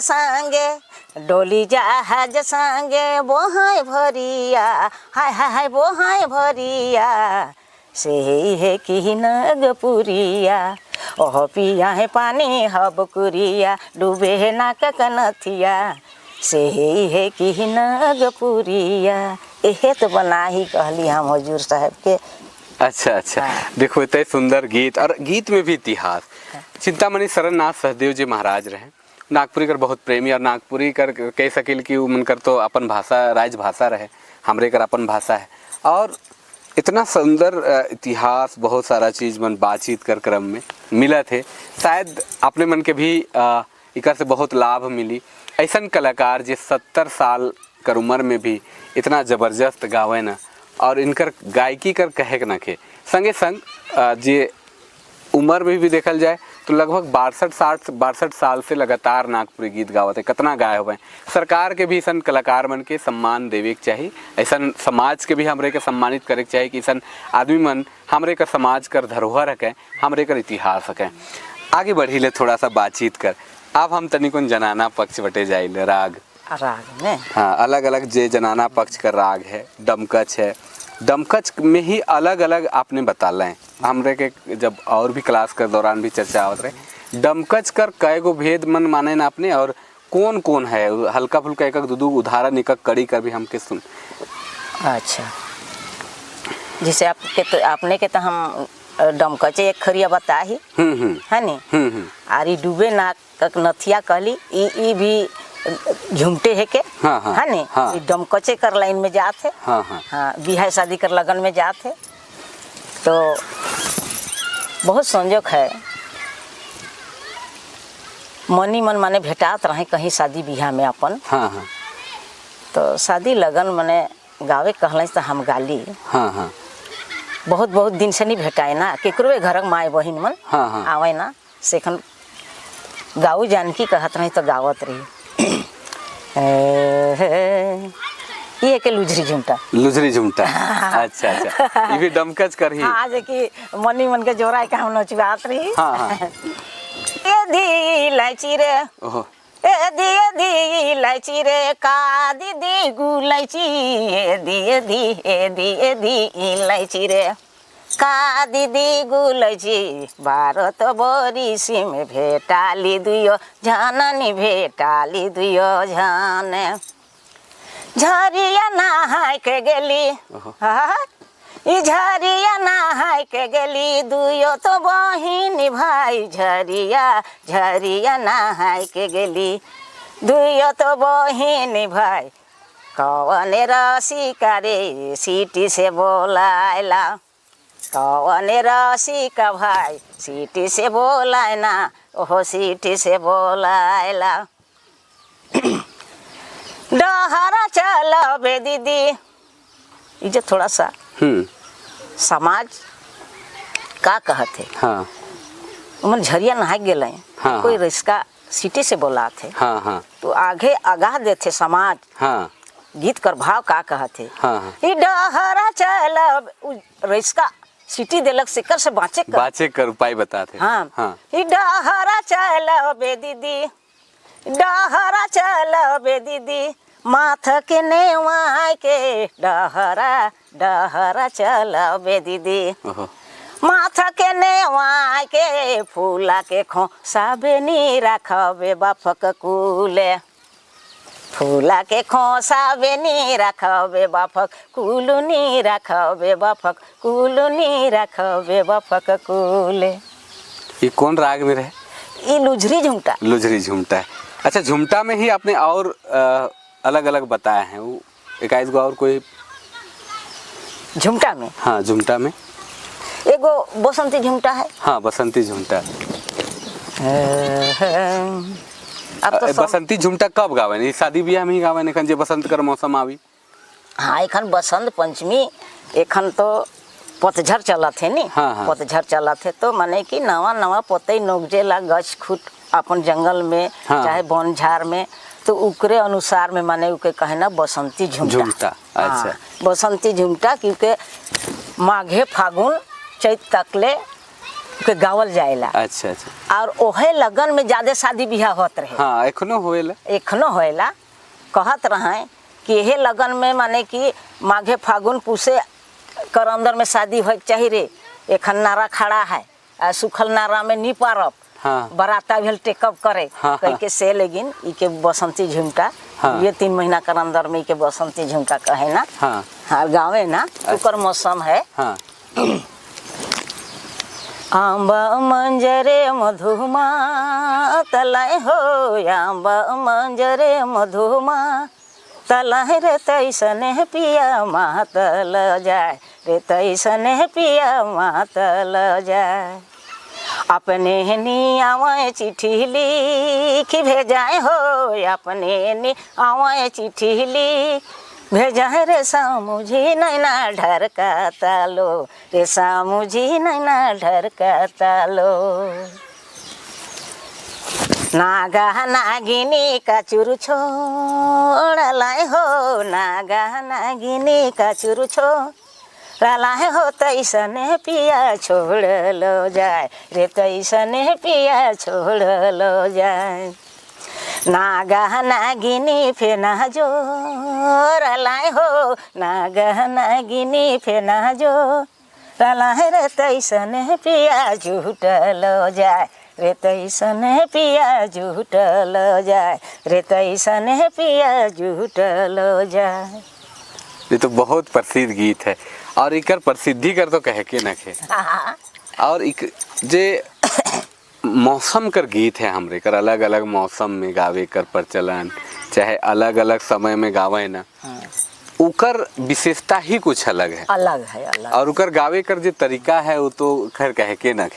संगे बोहाई भरिया, हाय हाय बोहाई भरिया से है कि नगपुरिया। ओह पिया है पानी हब कुरिया, डूबे है नाक कनथिया से है कि नगपुरिया। यह तो बना ही कहली हम हजूर साहब के। अच्छा। हाँ। देखो इतने सुंदर गीत और गीत में भी इतिहास। चिंतामणि शरणनाथ सहदेव जी महाराज रहे, नागपुरी कर बहुत प्रेमी और नागपुरी कर कह सकिल कि उनकर तो अपन भाषा राजभाषा रहे, हमरे कर अपन भाषा है। और इतना सुंदर इतिहास बहुत सारा चीज़ मन बातचीत कर क्रम में मिला थे। शायद अपने मन के भी इकर से बहुत लाभ मिली। ऐसा कलाकार जो 70 साल कर उम्र में भी इतना ज़बरदस्त गावे ना, और इनकर गायकी कर कहे न के संगे संग जे उम्र में भी देखल जाए तो लगभग 62 साल से लगातार नागपुरी गीत गावत है। कितना गाए हुए। सरकार के भी ऐसा कलाकार मन के सम्मान देवे के चाहिए, ऐसा समाज के भी हमरे के सम्मानित करे के चाहिए कि ऐसा आदमी मन हमरे का समाज कर धरोहर है, हमरे कर इतिहास है। आगे बढ़ी ले थोड़ा सा बातचीत कर। अब हम तनिकुन जनाना पक्ष बटे जाइले राग में। हाँ, अलग अलग जे जनाना पक्ष का राग है, डमकच है। डमकच में ही अलग अलग आपने बताला है हमरे के, जब और भी क्लास के दौरान भी चर्चा आवत रहे। डमकच कर कई गो भेद मन माने ना आपने, और कौन कौन है हल्का फुल्का एक दो उदाहरण एक कड़ी कर भी हमके सुन। अच्छा, जैसे आपने के तो हम डमकचे एक खरिया बता ही है नी। आरी डूबे नाक नथिया कहली, ई भी झुमटे है के हाँ, हाँ, है नी हाँ। डमकचे कर लाइन में जात है। हाँ हाँ हाँ बिहार शादी कर लगन में जात है तो बहुत संजोग है। मनी मन माने भेटात रहे कहीं शादी बिहार में अपन। हाँ हाँ तो शादी लगन माने गावे कहल तो हम गाली। हाँ हाँ बहुत बहुत दिन से नहीं भेटाए ना केकरो घर माए बहिन मन हाँ, हाँ। आवे ना सेखन गाऊ जानकी कहत रही तो गावत रही। ये के लुझरी झुमटा लुझरी झुमटा। अच्छा अच्छा ये भी डमकच कर ही। हाँ आज की मनी मन के जोरा के हम नचवात रही। हाँ हाँ ए दी इलायची रे ओहो ए दी इलायची रे का दीदी गुलायची ए दी इलायची रे का दीदी गुलायची 12 बरिस में भेटाली दुयो जाननी भेटाली दुयो जाने झरिया नहाय के गेली। हाँ ई झरिया नहाय के गेली दुयो तो बहिनी भाई झरिया नहाय के गेली दुयो तो बहिनी भाई कौन रसिका रे सीटी से बोलायला कौन रसिका भाई सीटी से बोलाय ना ओहो सीटी से बोलायला डहरा चलो बे दीदी। ये जो थोड़ा सा समाज का कहते हाँ उमन झरिया नहा गेल हाँ, कोई हाँ। रिश्का सिटी से बोला थे हाँ हाँ तो आगे आगाह देते समाज हाँ गीत कर भाव का कहते हाँ हाँ ई डहरा चल रिश्का सिटी देलक सेकर से बाँचे कर उपाय बताते। हाँ हाँ ई डहरा चल बे दीदी डहरा चल बे दीदी माथ के नेवाय के डहरा चल बे दीदी ओहो माथ के नेवाय के फूला के खो साबेनी रखबे बाफक कुले फूला के खो साबेनी रखबे बाफक कुलुनी रखबे बाफक कुलुनी रखबे बाफक कुले। ये कौन राग में रहे? ये लुझरी झुमटा। लुझरी झुमटा है। अच्छा झुमटा में ही आपने और अलग अलग बताए हैं वो इक्कीस गो और कोई झुमटा में? हाँ झुमटा में एगो बसंती झुमटा है। हाँ बसंती झुमटा। अब तो बसंती झुमटा कब गावे? शादी ब्याह में ही गावे एखन जे बसंत कर मौसम आवी। हाँ एखन बसंत पंचमी एखन तो पतझड़ चला थे नी। हाँ, हाँ। पतझड़ चला थे तो माने कि नवा नवा पतई नोगजेला गछ खुट अपन जंगल में हाँ। चाहे वन झाड़ में तो उकरे अनुसार में माने उके कहे ना बसंती झुमटा। अच्छा हाँ, बसंती झुमटा क्योंकि माघे फागुन चैत तकले के गावल जाएला। अच्छा अच्छा और ओहे लगन में ज्यादा शादी बियाह होत रहे। हाँ एखनो होएला। एखनो होएला कहत रहे कि यह लगन में माने कि माघे फागुन पूसे कर अंदर में शादी हो चाहिए रे। एखन नारा खड़ा है सुखल नारा में नी पारब। हाँ। बराता भी टेकअप करे। हाँ, कह के से लेकिन इके बसंती झुमटा। हाँ। ये 3 महीना कर अंदर में इके बसंती झुमटा कहे ना। हाँ हाँ गाँवे ना उकर मौसम है। हाँ आंबा मंजरे मधुमा तलाय हो आंबा मंजरे मधुमा तलाय रे तैसने पिया मातल जाए रे तैसने पिया मातल जाए अपने नी आवे चिट्ठी लिखी भेजाए हो अपने नी आवे चिट्ठी लिख भेजाए रे सामुझी नैना ढरका लो रे सामुझी नैना ढरका लो नागा नागिनी का चुरु छोड़लाए हो नागा नागिनी का चुरु छोड़लाए हो तैसने पिया छोड़ लो जाए रे तैसने पिया छोड़ लो जाए नागा नागिनी फेना जो रलाए हो नागा नागिनी फेना जो रलाए रे तैसने पिया झूठ लो जाए रे तैसने पिया झूठ लो जाए रे तैसने पिया झूठ लो जाए। ये तो बहुत प्रसिद्ध गीत है और इकर प्रसिद्धि कर तो कह के न खे। और एक जे मौसम कर गीत है हमरे कर, अलग अलग मौसम में गावे कर प्रचलन, चाहे अलग अलग समय में गावे ना, उकर विशेषता ही कुछ अलग है। अलग है, अलग। और उकर गावे कर जो तरीका है वो तो खैर कह के न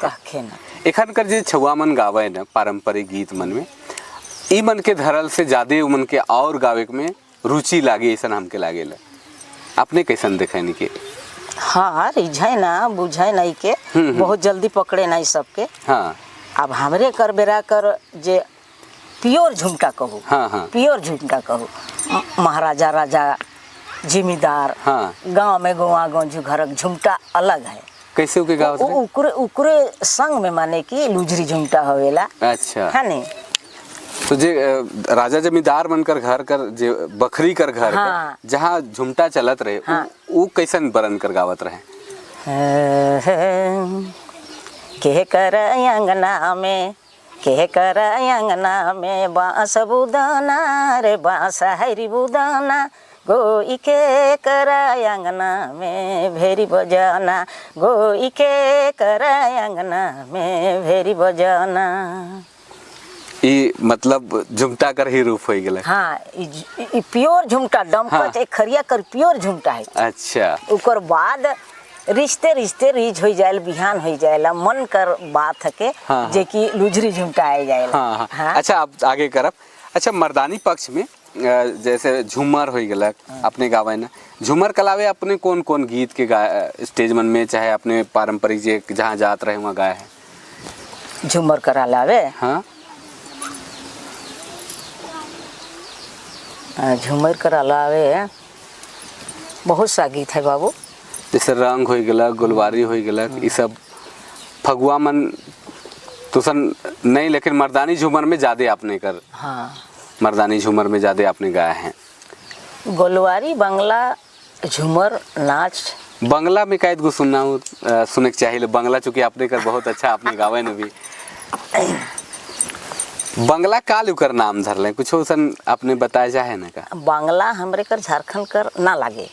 एखन कर जो छुआ मन गावे ना पारंपरिक गीत मन में, ई मन के धरल से ज्यादा उमन के और गावे में रुचि लागे, ऐसा हमके लागेला। आपने कैसन देखे नहीं के? हाँ, रिझे ना बुझे नहीं के, बहुत जल्दी पकड़े नहीं सबके। हाँ, अब हमरे कर बेरा कर जे प्योर झुमका कहूँ, हाँ हाँ, प्योर झुमका कहूँ, महाराजा राजा जिम्मेदार, हाँ, गांव में गोवा गाँव घरक झुमका अलग है। कैसे उके गावत रहे? उकरे उकरे संग में माने कि लुजरी झुमका होवेला। अच्छा, है नहीं? तो जे राजा जमींदार बनकर घर कर जे बखरी कर घर हाँ। कर जहाँ झुमटा चलत रहे, हाँ। उ कैसन बरन कर गावत रहे? के कर अंगना में, के कर अंगना में बांस बुदाना रे, बांस हरी बुदाना, गोई के कर अंगना में भेरी बजाना, गोई के कर अंगना में भेरी बजाना। ई मतलब झुमटा कर ही रूप हो गेल। हाँ, ई प्योर झुमटा डमकच। हाँ। एक खरिया कर प्योर झुमटा है। अच्छा, उकर बाद रिश्ते रिश्ते रिज हो जाए, बिहान हो जाएला, मन कर बात है के हाँ, जे कि लुझरी झुमटा आ जाएला। हाँ, हाँ। हाँ। अच्छा, आप आगे करब। अच्छा, मर्दानी पक्ष में जैसे झूमर हो गलक, अपने गावे ना झूमर कलावे अपने कौन कौन गीत के स्टेज मन में, चाहे अपने पारंपरिक जे जहाँ जात रहे वहाँ गाए हैं? झूमर करा लावे। हाँ, झूमर करा लावे बहुत सा गीत है बाबू। जैसे रंग हो गलक, गुलवारी हो गलक, ये सब फगुआ मन तुसन नहीं, लेकिन मर्दानी झूमर में ज्यादा आपने कर। हाँ, मर्दानी झूमर में ज्यादा आपने गाया है। गोलवारी बंगला झूमर नाच। बंगला में कैद गो सुनना हूँ, सुने के चाहिए बंगला, चूंकि आपने कर बहुत अच्छा आपने गावे न भी। बंगला काल उकर नाम धर ले, कुछ सन आपने बताया चाहे ना का? बंगला हमरे कर झारखंड कर ना लागे,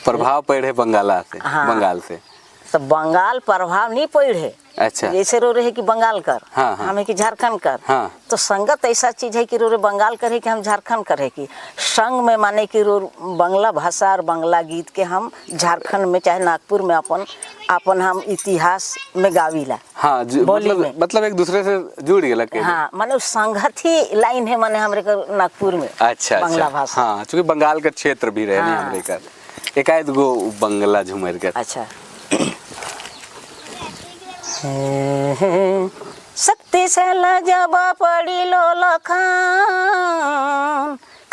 प्रभाव पड़े बंगाला से। हाँ। बंगाल से तो बंगाल प्रभाव नहीं पड़े। अच्छा, जैसे रो रहे कि बंगाल कर, हाँ, हाँ। हमें कि झारखंड कर। हाँ। तो संगत ऐसा चीज है कि रो रे बंगाल करे कि हम झारखंड करे कि संग में माने कि रो बंगला भाषा और बंगला गीत के हम झारखंड में चाहे नागपुर में अपन अपन हम इतिहास में गावीला। हाँ, मतलब एक दूसरे से जुड़ गया। हाँ, माने संगत ही लाइन है माने हमरे कर नागपुर में। अच्छा, बंगला अच्छा, भाषा। हाँ, चूंकि बंगाल का क्षेत्र भी रहे हाँ। हमरे कर एकाध गो बंगला झूमर कर। अच्छा। शक्ति से लजबा पड़ी लो लखान,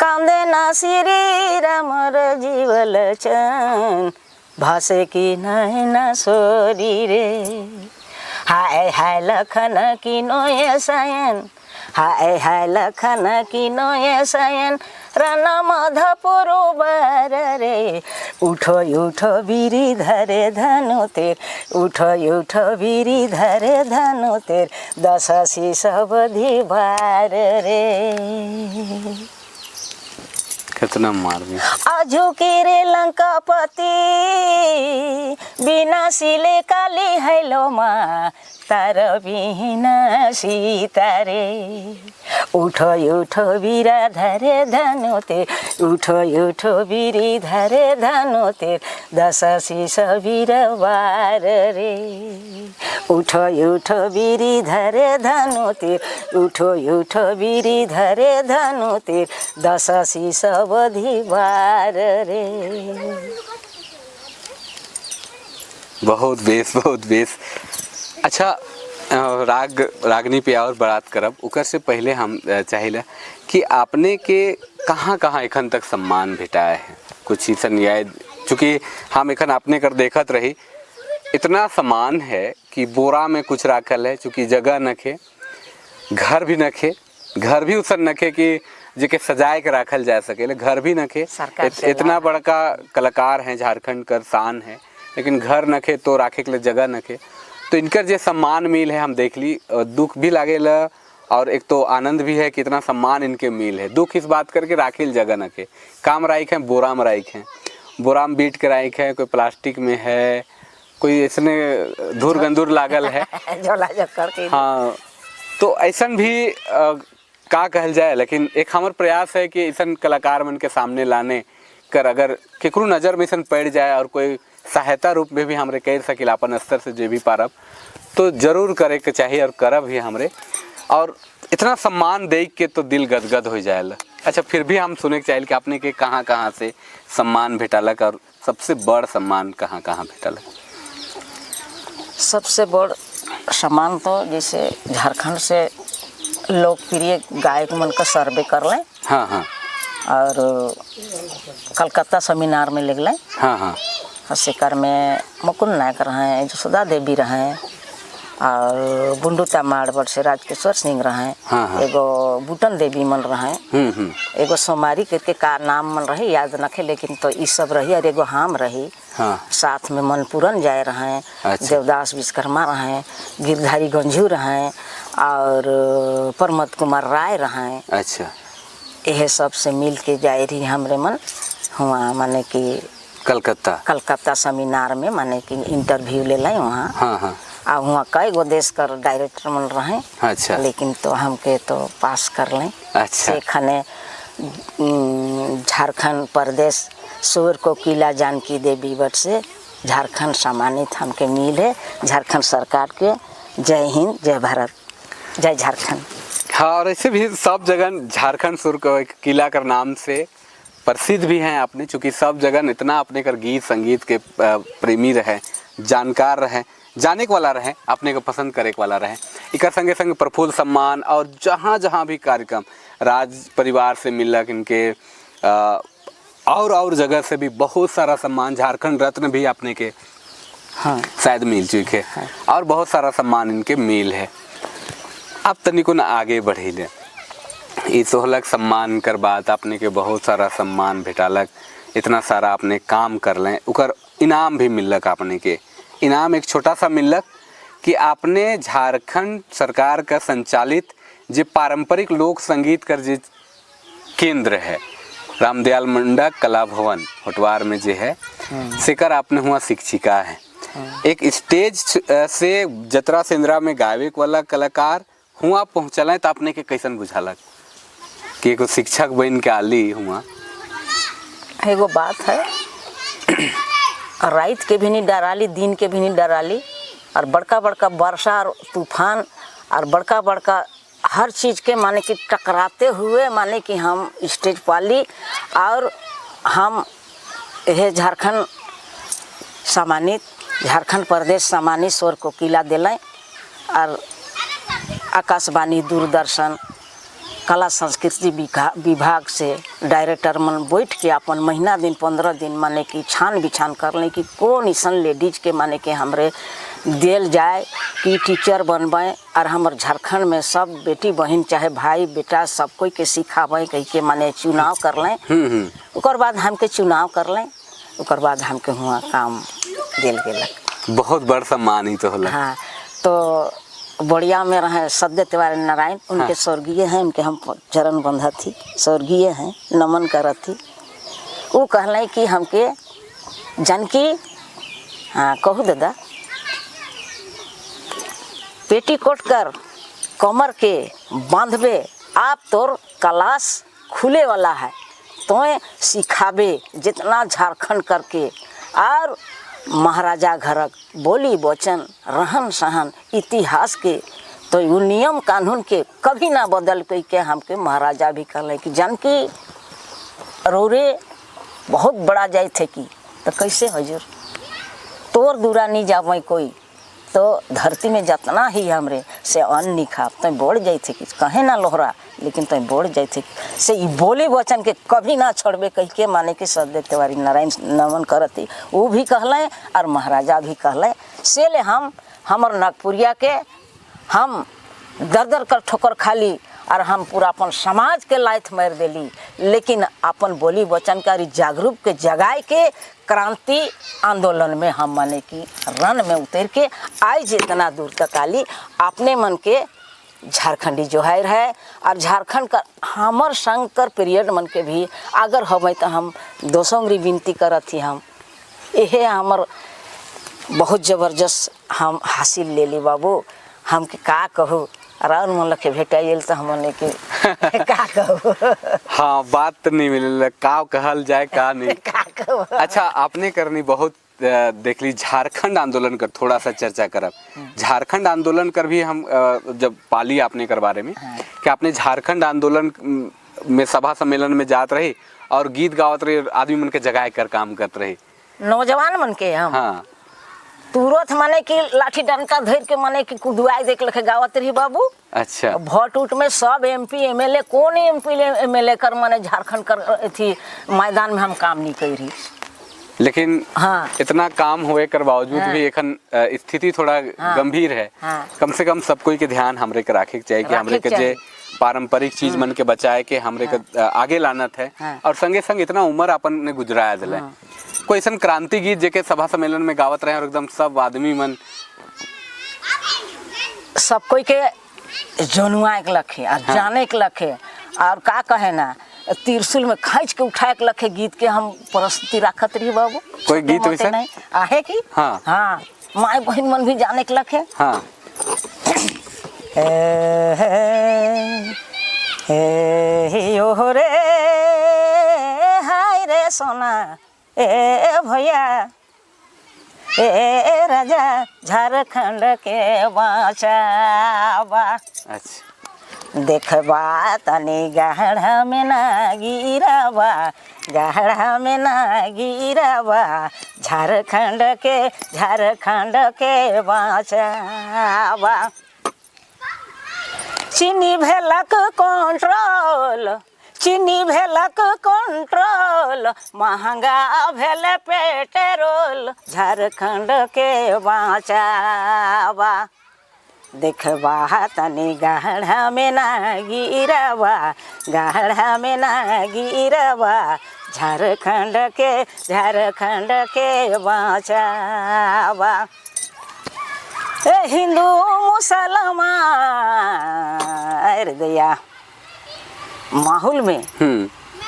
कांदे ना श्री रामर जीवल चन, भाषे की नैना सोरी रे, हाय हाय लखन की नोये सयन, हाय हाय लखन की नोये सयन, रण मधपुर बर रे, उठो उठो बीरी धरे धनु तेर, उठो उठो बीरी धरे धनु तेर, दस शीश बधी बार रे। कितना मारवी आजू के रे लंकापति, बिना सिले काली है लो माँ, तार बिना सीता रे, उठो उठो बीरा धरे धनु तेर, उठो उठो बीरी धरे धनु तेर, दस शीश बीरवार रे, उठो उठो बीरी धरे धनु तेर, उठो उठो बीरी धरे धनु तेर, दस शीश बधी बार रे। बहुत बेस, बहुत बेस। अच्छा, रागनी पे और बात करब, उकर से पहले हम चाहिए कि आपने के कहाँ कहाँ एखन तक सम्मान भेटाए हैं, कुछ ऐसा याद? चूँकि हम एखन आपने कर देखत रही, इतना सम्मान है कि बोरा में कुछ राखल है, चूँकि जगह नखे, घर भी नखे, घर भी उसन नखे कि जेके सजाए के रखल जा सके, घर भी नखे। इतना बड़का कलाकार हैं, झारखंड कर शान है, लेकिन घर नखे तो राखे के लिए जगह नखे। तो इनकर जो सम्मान मिल है हम देख ली, दुख भी लागेला और एक तो आनंद भी है कि इतना सम्मान इनके मिल है। दुख इस बात करके राखिल जगह न के काम राइक है, बोरा में राइक है, बोरा में बीट के राइक है, कोई प्लास्टिक में है, कोई इसने धूर गंदूर लागल है। झोला करके। हाँ, तो ऐसा भी का कहल जाए, लेकिन एक हमार प्रयास है कि ऐसा कलाकार मन के सामने लाने कर अगर केकरो नज़र में ऐसा पड़ जाए और कोई सहायता रूप में भी हमरे कर सकिल अपन स्तर से जे भी पारब तो जरूर करे के चाहिए और करब भी हमरे। और इतना सम्मान देख के तो दिल गदगद हो जाएला। अच्छा, फिर भी हम सुने के चाहिए कि आपने के कहाँ कहाँ से सम्मान भेटलक और सबसे बड़ सम्मान कहाँ कहाँ भेटलक? सबसे बड़ सम्मान तो जैसे झारखंड से लोकप्रिय गायक मन का सर्वे कर लें। हाँ हाँ। और कलकत्ता सेमिनार में ले लें। हाँ हाँ। शिकार में मुकुंद नायक रहे, जसोदा देवी रहे और बुंडूता माड़बड़ से राजकिशोर सिंह रहे। हाँ हाँ। एगो बूटन देवी मन रहे। एगो सोमारी के का नाम मन रहे याद नखे, लेकिन तो ई सब रही। और एगो हम रही। हाँ। साथ में मनपूरन जाए रहे। अच्छा। देवदास विश्वकर्मा रहे, गिरधारी गंजू रहे और प्रमोद कुमार राय रहे। अच्छा। यह सब से मिल के जाए रही हमरे मन हुआ, माने कि कलकत्ता सेमिनार में माने कि इंटरव्यू ले लें वहाँ। हाँ हाँ। आ वहाँ कई गो देश कर डायरेक्टर मन रहे। अच्छा। लेकिन तो हमके तो पास कर लें। अच्छा। से खने झारखंड प्रदेश सूर कोकिला जानकी देवी बट से झारखंड सम्मानित हमके मिल है। झारखंड सरकार के जय हिंद, जय भारत, जय झारखंड। हाँ, और ऐसे भी सब जगह झारखंड सुर किला कर नाम से प्रसिद्ध भी हैं आपने, चूँकि सब जगह इतना अपने कर गीत संगीत के प्रेमी रहे, जानकार रहे, जाने वाला रहे, अपने को पसंद करे वाला रहे। इकर संगे संगे प्रफुल्ल सम्मान और जहाँ जहाँ भी कार्यक्रम राज परिवार से मिलक इनके और जगह से भी बहुत सारा सम्मान, झारखंड रत्न भी अपने के हाँ शायद मिल चुके हैं। और बहुत सारा सम्मान इनके मिल है। अब तनिको न आगे बढ़ी ले, ई सोहलक सम्मान कर बात अपने के बहुत सारा सम्मान भेटालक, इतना सारा अपने काम कर लें, उकर इनाम भी मिलक। अपने के इनाम एक छोटा सा मिलक कि आपने झारखंड सरकार का संचालित जो पारंपरिक लोक संगीत कर जो केंद्र है रामदयाल मंडा कला भवन होटवार में जो है सेकर आपने हुआ शिक्षिका है। एक स्टेज से जतरा सेंद्रा में गावे वाला कलाकार हुआ पहुँचल तो आपने के कैसन बुझालक कि एगो शिक्षक बन के आली हुआ? एगो बात है, रात के भी नहीं डराली, दिन के भी नहीं डराली। और बड़का बड़का वर्षा और तूफान और बड़का बड़का हर चीज़ के माने कि टकराते हुए माने कि हम स्टेज पाली। और हम यह झारखंड सम्मानित, झारखंड प्रदेश सम्मानित स्वर कोकिला दिलें। और आकाशवाणी, दूरदर्शन, कला संस्कृति विभाग से डायरेक्टर मन बैठ के अपन महीना दिन 15 दिन माने कि छान बिछान कर लें कि कौन ऐसा लेडीज के माने कि हमरे दिल जाए कि टीचर बनबें और हमार झारखंड में सब बेटी बहन चाहे भाई बेटा सब कोई के सिखाबें कह के माने चुनाव कर लें। उकर बाद हमके चुनाव कर लें, उकर बाद हमके हुआ काम दिल गेलक। बहुत बड़ सम्मान ही तो होला। हाँ, तो बढ़िया में रहे सद्य तिवारी नारायण, उनके हाँ। स्वर्गीय हैं, उनके हम चरण बंधा थी, स्वर्गीय हैं, नमन करत थी। वो कहले कि हमके जानकी, हाँ कहू दादा, पेटीकोट कर कमर के बांधबे, आप तोर क्लास खुले वाला है, तोए सिखाबे जितना झारखंड करके। और महाराजा घरक बोली वचन रहन सहन इतिहास के तो वो नियम कानून के कभी ना बदल के हमके महाराजा भी कहले कि जानकी रोरे बहुत बड़ा जाए थे कि तो कैसे हजूर तोर दूरा नहीं जावे कोई, तो धरती में जितना ही हमरे से अन्न निखाब तो बढ़ जाए थे कि कहे ना लोहरा, लेकिन तो बढ़ जाए थे से ई बोले वचन के कभी ना छोड़बे कह के माने कि सद्य तिवारी नारायण नमन करती। वो भी कहले और महाराजा भी कहले से ले हम हमर नागपुरिया के हम दर दर कर ठोकर खाली और हम पूरा अपन समाज के लाइत मार देली। लेकिन अपन बोली वचन का जागरूक के जगाए के क्रांति आंदोलन में हम माने कि रण में उतर के आज इतना दूर तक आली। अपने मन के झारखंडी जोहार है और झारखंड का हमर शंकर पीरियड मन के भी अगर हमें तो हम दोसोंगरी विनती करत थी। हम यह हमर बहुत ज़बरदस्त हम हासिल ले ली बाबू, हमके का कहूँ और मन लखे भेटाइल तो हमने के का कहू हाँ बात तो नहीं मिले का कहल जाए का नहीं। का कहू। अच्छा आपने करनी बहुत देख ली झारखंड आंदोलन कर थोड़ा सा चर्चा करब। झारखंड आंदोलन कर भी हम जब पाली आपने कर बारे में कि आपने झारखंड आंदोलन में सभा सम्मेलन में जात रही और गीत गावत रही, आदमी मन के जगाए कर काम करत रही, नौजवान मन के हम हाँ तुरंत माने कि लाठी डंडा धर के माने कि कुदवाई देख लखे गावत रही बाबू। अच्छा भोट उठ में सब MP MLA कौन MP MLA कर माने झारखंड कर थी मैदान में हम काम नहीं कर रही। लेकिन हाँ। इतना काम होए कर बावजूद भी एखन स्थिति थोड़ा गंभीर है। हाँ। कम से कम सब कोई के ध्यान हमरे के राखे के चाहिए कि हमरे के जे पारंपरिक चीज मन के बचाए के हमरे के आगे लानत है। हाँ। और संगे संग इतना उम्र अपन ने गुजराया दिले कोई ऐसा क्रांति गीत जेके सभा सम्मेलन में गावत रहे और एकदम सब आदमी मन सब कोई के जनुआ के लखे और जाने के लखे और का कहे ना त्रिशूल में खींच के उठाए के लखे गीत के हम प्रस्तुति रखत रही बाबू। कोई गीत वैसे नहीं आहे की हाँ हाँ माई बहन मन भी जाने के लखे। हाँ यो रे हाय रे सोना ए भैया ए राजा झारखंड के बाचावा। अच्छा देखबा तनी गहरा में ना गिरावा गहरा में ना गिरावा झारखंड के बाचावा। चीनी भेलक कंट्रोल चीनी भेलक कंट्रोल महंगा भेल पेट्रोल झारखंड के बाचावा। देखबा तनी गहरा में ना गिरावा गहरा में ना गिरावा झारखंड के बाचावा। हिंदू मुसलमान अरे दया माहौल में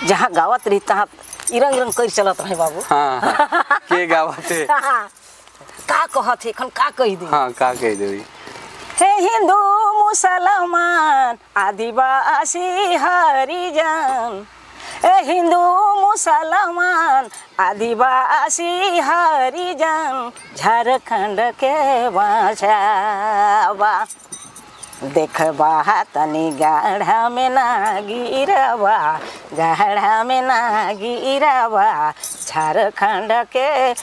जहाँ गावत रही तहाँ इरंग इरंग कर चलत रहे बाबू। हाँ, हाँ। के गावत है का कहत है खन का कह दी। हाँ का कह दे हे हिंदू मुसलमान आदिवासी हरिजन हिंदू मुसलमान आदिवासी हरिजन झारखंड के बाचावा। देखबा तनी गाढ़ा में ना गिरावा गाढ़ा में ना गिरावा झारखंड के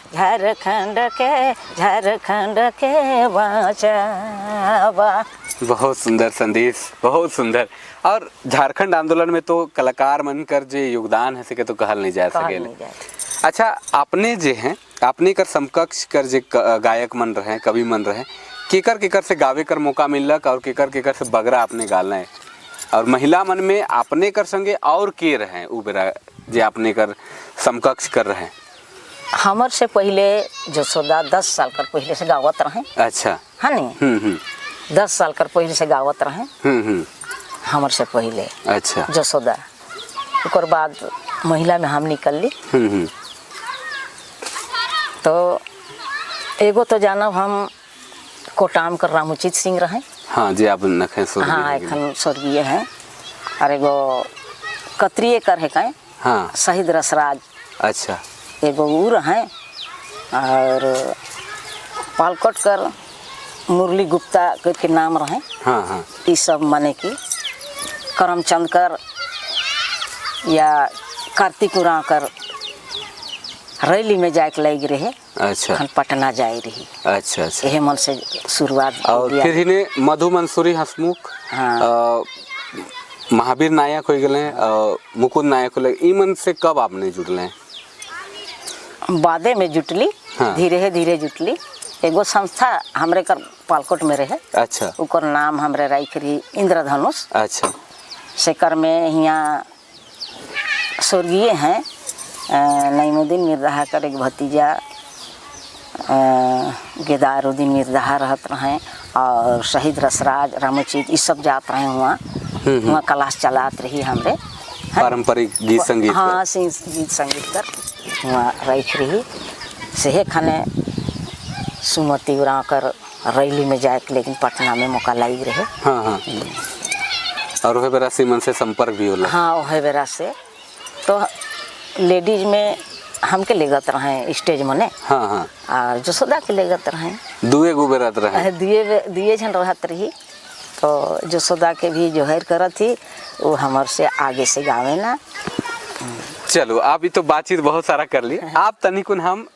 बाचावा। बहुत सुंदर संदेश बहुत सुंदर। और झारखंड आंदोलन में तो कलाकार मनकर जे योगदान है सके तो कहल नहीं जा सकेले। अच्छा आपने जे हैं आपने कर समकक्ष कर जे गायक मन रहे कवि मन रहे केकर से गावे कर मौका मिलक और केकर से बगरा आपने गालना है और महिला मन में आपने कर संगे और के रहे उ बेरा जे आपने कर समकक्ष कर रहे। हमर से पहले जसोदा 10 साल कर पहले से गावत रहे। अच्छा हाँ नहीं 10 साल कर पहले से गावत रहे हमर से पहले। अच्छा जसोदा ओकर बाद महिला में हम निकल ली। तो एगो तो जानब हम कोटाम कर रामोचित सिंह रहे। हाँ जी आप नखे स्वर्गीय हाँ एखन स्वर्गीय हैं और एगो कतरिए कर है कहीं हाँ शहीद रसराज। अच्छा एगो ऊ रहे और पालकोट कर मुरली गुप्ता के नाम रहे। हाँ हाँ ये सब माने कि करमचंद कर या कार्तिक उरा कर रैली में जाए के लग रहे। अच्छा पटना जाए रही। अच्छा अच्छा यही मन से शुरुआत और फिर ही मधु मंसूरी हसमुख हाँ महावीर नायक हो गए मुकुंद नायक हो गए। ई मन से कब आपने जुड़ले? बादे में जुटली। हाँ। धीरे जुटली। एगो संस्था हमरे कर पालकोट में रहे। अच्छा उकर नाम हमरे राइख रही इंद्रधनुष। अच्छा शेकर में यहाँ स्वर्गीय हैं नईमुद्दीन मिर्ज़ा कर एक भतीजा गेदारुद्दीन मिर्ज़ा रहत रहे और शहीद रसराज रामोचित ये सब जात रहे वहाँ क्लास चलात रही हमरे पारंपरिक गीत संगीत। हाँ गीत संगीत कर वहाँ रख रही से खाने सुमति उड़ा कर रैली में जाए के, लेकिन पटना में मौका लाई रहे। हाँ हाँ। और वह बेरा सीमन से संपर्क भी होला। हाँ वह बेरा से तो लेडीज में हमके लेगत रहे स्टेज मने। हाँ हाँ। और जसोदा के लेगत रहे, दुए गुबे रहत रहे। दिए झन रहत रही। तो जसोदा के भी जोहर करत थी, वो हमर से आगे से गावे ना। चलो अभी तो बातचीत बहुत सारा कर ली। आप तनिकुन हम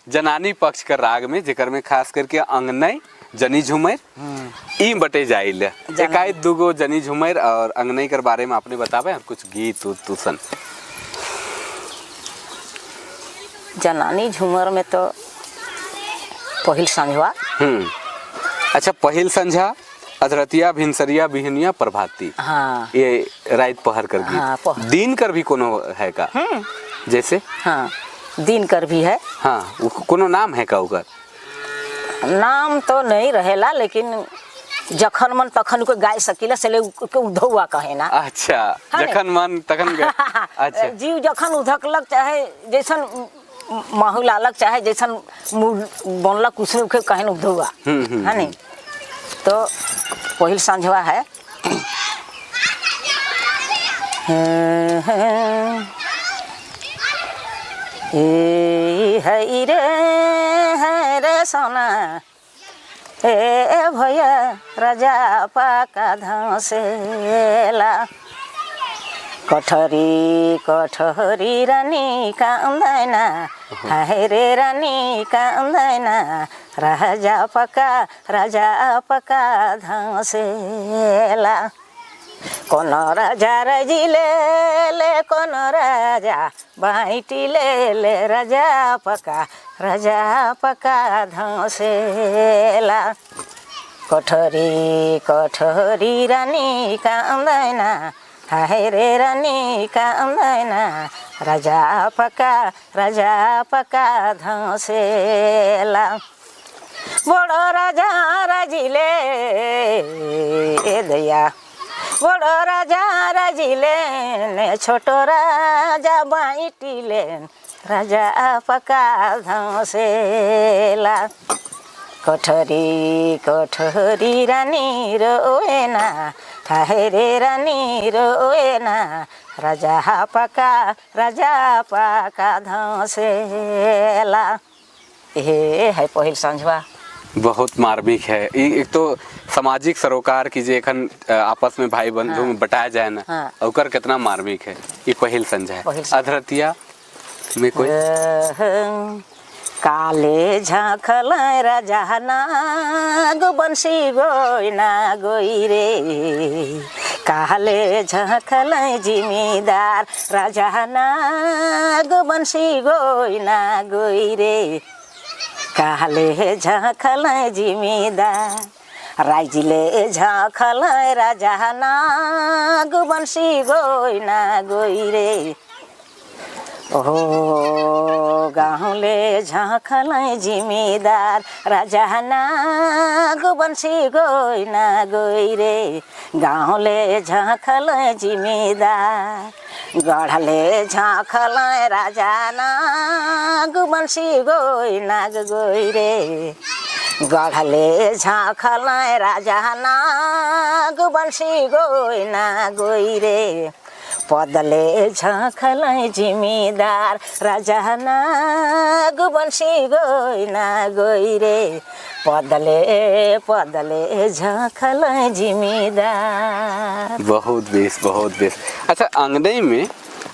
जनानी पक्ष कर राग में जेकर में खास करके अंगनई जनी झुमर ई बटे जाइल एकाई दुगो जनी झुमर और अंगनई कर बारे में आपने बतावे कुछ गीत तुसन। जनानी झूमर में तो पहिल संझवा। अच्छा, पहिल संझा, अधरतिया, भिनसरिया, बिहनिया, प्रभाती। हाँ ये रात पहर कर गीत। हाँ, दिन कर भी कोनो है का? जैसे हाँ दिन कर भी है। हाँ, कोनो नाम है का उकर? नाम तो नहीं रहेला, लेकिन जखन मन तखन को गाय सकीला से ले के उधौआ कहे ना। अच्छा, जखन मन तखन अच्छा जीव जखन उधकलक, चाहे जैसन माहौल अलग, चाहे जैसन मूड बनलक कुछ के कहे उधौआ है नहीं। तो पहिल सांझवा है। है रे सोना ए भैया राजा पाका धसेला, कठरी कठरी रानी कांदैना, हाय रे रानी कांदैना, राजा पका धसेला। कोन राजा रजिले ले, कोन राजा बाइटी ले, राजा पका धसेला, कठरी कठरी रानी कांदैना, हाय रे रानी कांदैना, राजा पका धसेला। बड़ो राजा राजिले ए दैया, बड़ो राजा राजिले ने, छोटो राजा बाइटिले, राजा पका धसेला, कठरी कठरी रानी रोएना, हाय रे रानी रोएना, राजा पका धसेला। ये है पहिल संझवा। बहुत मार्मिक है। एक तो सामाजिक सरोकार की जे एखन आपस में भाई बंधु में बटाया जाए ना, हाँ। ओकर कितना मार्मिक है। ये पहिल संझा है। अधरतिया में कोई काले झाँखल राजा नाग बंसी गोइना गोई रे, काले झाँखल जिमीदार राजा नाग बंसी गोइना गोई रे, काले झाँखल जिमीदार, राइजिले झाँखल राजा नाग बंसी गोइना गोई रे, ओहो गाँवले झाँखल जिमीदार राजा नाग बंसी गोइना गोई रे, गाँवले झाँखल जिमीदार, गढ़ले झाँखल राजा नाग बंसी गोइना गोई रे, गढ़ले झाँखल राजा नाग बंसी गोइना गोई रे, पदले झाँखल जिमीदार राजा नाग बंसी गोइना गोई रे, पदले झाँखल जिमीदार। बहुत बेस, बहुत बेस। अच्छा,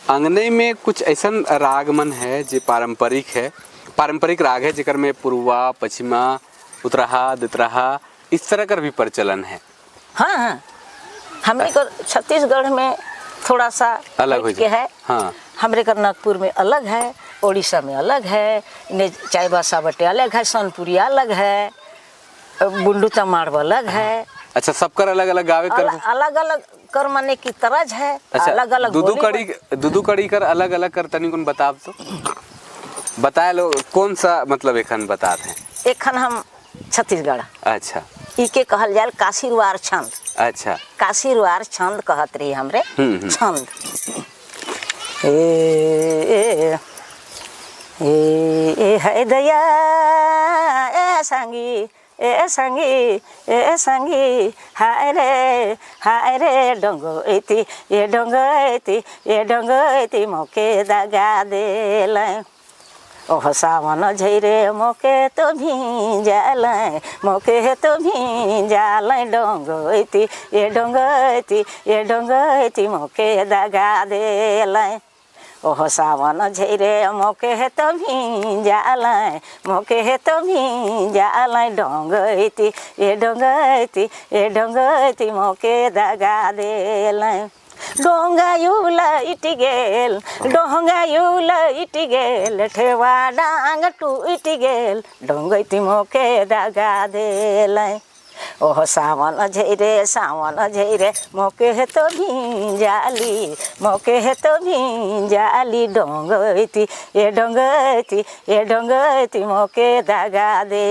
अंगनई में कुछ ऐसा रागमन है जो पारंपरिक राग है, जेकर में पूर्वा, पश्चिमा, उतराहा, दतराहा इस तरह का भी प्रचलन है। हाँ हाँ, हमने को छत्तीसगढ़ में थोड़ा सा अलग हो के है। हाँ, हमरे कर नागपुर में अलग है, उड़ीसा में अलग है, इन्हें चाईबासा बटे अलग है, सोनपुरी अलग है, बुंडू तमाड़व अलग है। अच्छा, सबकर अलग अलग गावे कर अलग अलग कर माने की तरज है। अच्छा, अलग अलग दुदू कड़ी कर अलग अलग कर तनी कौन बताब तो बताए लो, कौन सा मतलब एखन बतात हैं? एखन हम छत्तीसगढ़। अच्छा, इके कहल जाए काशीरुआर छंद। अच्छा, काशीरुआर छंद कहत रही हमरे छंद। ए है दया ए संगी संगी हाय रे डोंगोइती ये डोंगोइती मोके दगा देलै ओह सावन झैरे मोके तो भिंजालै डोंगोइती ये डोंगोइती मोके दगा देलै ओह सावन झैरे मोके तो भिंजालै डोंगोइती ये डोंगोइती मोके दगा देलै डोंगायु लइट गेल ठेवा डांग टूट गेल डोंगोइती मोके दगा देलै ओह सावन झैरे मोके तो भिंजाली डोंगोइती ये डोंगोइती मोके दगा दे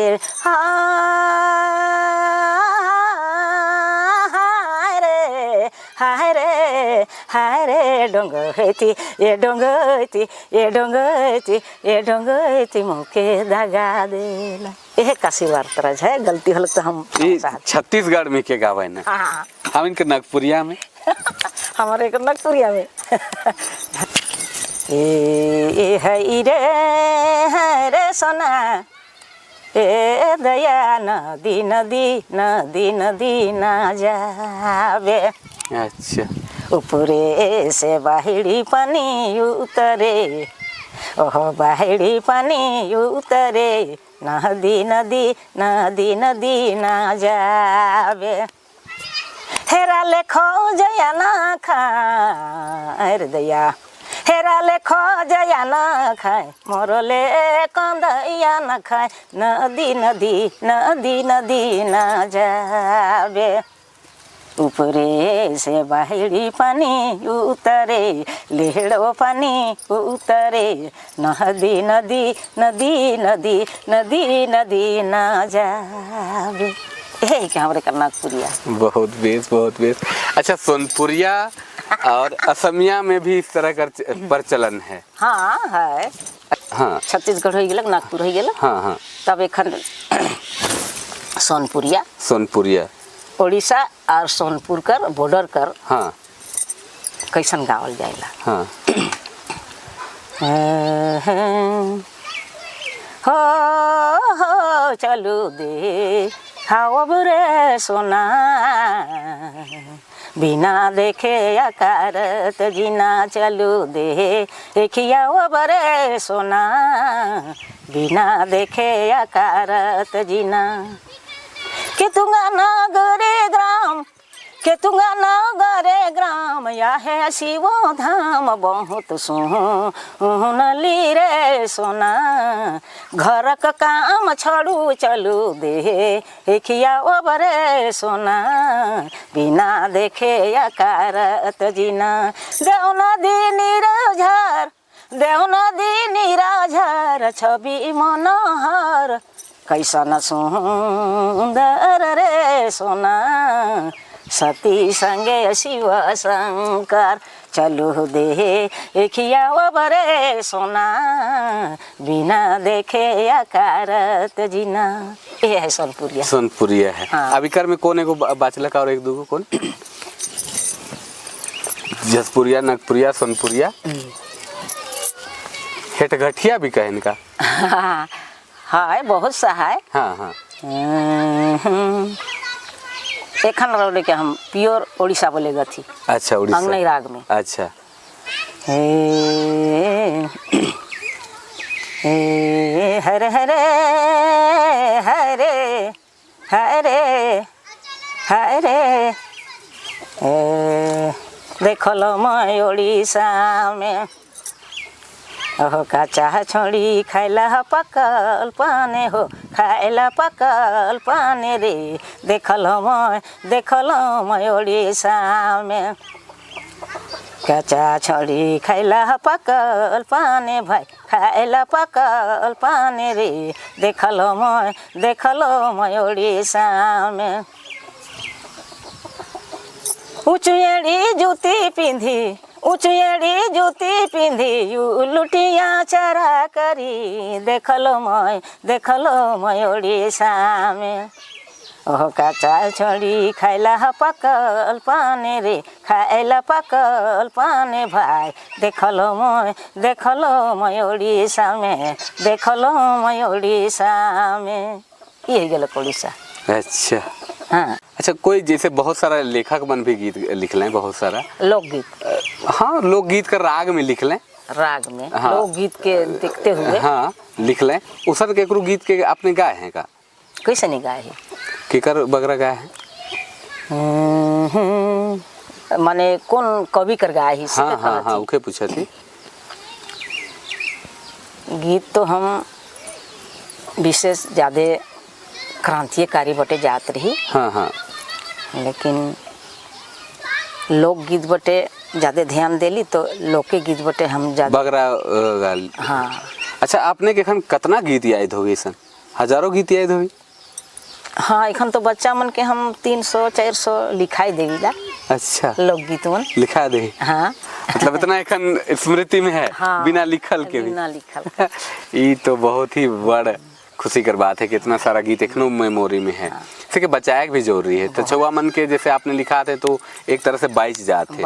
हाय रे डोंगोइती ये डोंगोइती मोके दगा देला यह काशी वार्तराज है। गलती हो तो हम छत्तीसगढ़ में के गावे न हाँ हम इनके नगपुरिया में हमारे को नगपुरिया में ए है रे सोना ए दया नदी ना जावे अच्छा ऊपरे से बाहिड़ी पानी उतरे ओह बाहिड़ी पानी उतरे नदी ना जावे हेरा ले खोजया ना खाए दया हेरा ले खोजया ना खाए मोरले कंदैया ना खाए नदी ना जावे ऊपरे से बाहिड़ी पानी उतरे लेहड़ो पानी उतरे नदी ना जावे यही क्या हमारे नागपुरिया। बहुत बेस। अच्छा सोनपुरिया और असमिया में भी इस तरह का प्रचलन है। हाँ है हाँ छत्तीसगढ़ हो गया नागपुर हो गया हाँ तब एखन सोनपुरिया उड़ीसा और सोनपुर कर बॉर्डर कर हाँ कैसन गावल जाएला हाँ हो चलू दे खाओ रे सोना बिना देखे अकारत जीना चलू दे खियाओ बरे सोना बिना देखे अकारत जीना के तुंगा नगरे ग्राम या है शिवो धाम बहुत सुनली रे सोना घर का काम छोड़ू चलू दे खियाओ बरे सोना बिना देखे अकारत जीना देव नदी निराझर छवि मनोहर कैसन सुंदर रे सोना सती संगे शिव शंकर चलू दे खियाओ बरे सोना बिना देखे अकारत जीना ये है सोनपुरिया है हाँ। अभी कर में कौन एगो बाचला का और एक दूगो कौन जसपुरिया नगपुरिया सोनपुरिया हेटगठिया भी कहे इनका हाँ बहुत सा है हाँ एखन रोले के हम प्योर उड़ीसा बोलेगा थी अच्छा उड़ीसा अंगनई राग में अच्छा हरे हरे हरे हरे हरे देखलो मैं उड़ीसा में ओह काचा छोड़ी खाइला पकल पाने हो खाइला पकल पाने रे देखलो मैं उड़ीसा में काचा छोड़ी खाइला पकल पाने भाई खाइला पकल पाने रे देखलो मैं उड़ीसा में ऊँचेड़ी जूती पिंधी उचेड़ी जूती पिंधी लुटिया चरा करी देखलो मैं ओडिशा में ओह काचा छोड़ी खाइला पकल पाने रे खाइला पकल पाने भाई देखलो मैं ओडिशा में देखलो मैं ओडिशा में यही गल ओडिशा। अच्छा हाँ अच्छा, कोई जैसे बहुत सारा लेखक बन भी गीत लिख लें, बहुत सारा लोकगीत, हाँ लोकगीत का राग में लिख लें, राग में हाँ। लोकगीत के देखते हुए हाँ लिख लें। उसर केकरो गीत के आपने गाए हैं का? कैसे नहीं गाए है? केकर बगरा गाए हैं? माने कौन कवि कर गाए ही? हाँ हाँ हाँ उके पूछा थी। गीत तो हम विशेष ज़्यादा क्रांतिकारी बटे जात रही, हाँ हाँ, लेकिन लोकगीत बटे ज़्यादा ध्यान देली तो लोके गीत बटे हम ज़्यादा बगरा गाल। हाँ। अच्छा आपने केखन कितना गीत याद होगी सन? हजारों गीत याद होगी? हाँ एखन तो बच्चा मन के हम 300-400 लिखाई देवीला। अच्छा लोकगीत मन लिखा दे? हाँ मतलब इतना एखन स्मृति में है? हाँ, बिना लिखल के भी? बिना लिखल। ये तो बहुत ही बड़ खुशी कर बात है कि इतना सारा गीत एखनो मेमोरी में है। ठीक है, बचाए भी जरूरी है। तो छुआ मन के जैसे आपने लिखा थे तो एक तरह से बाइच जाते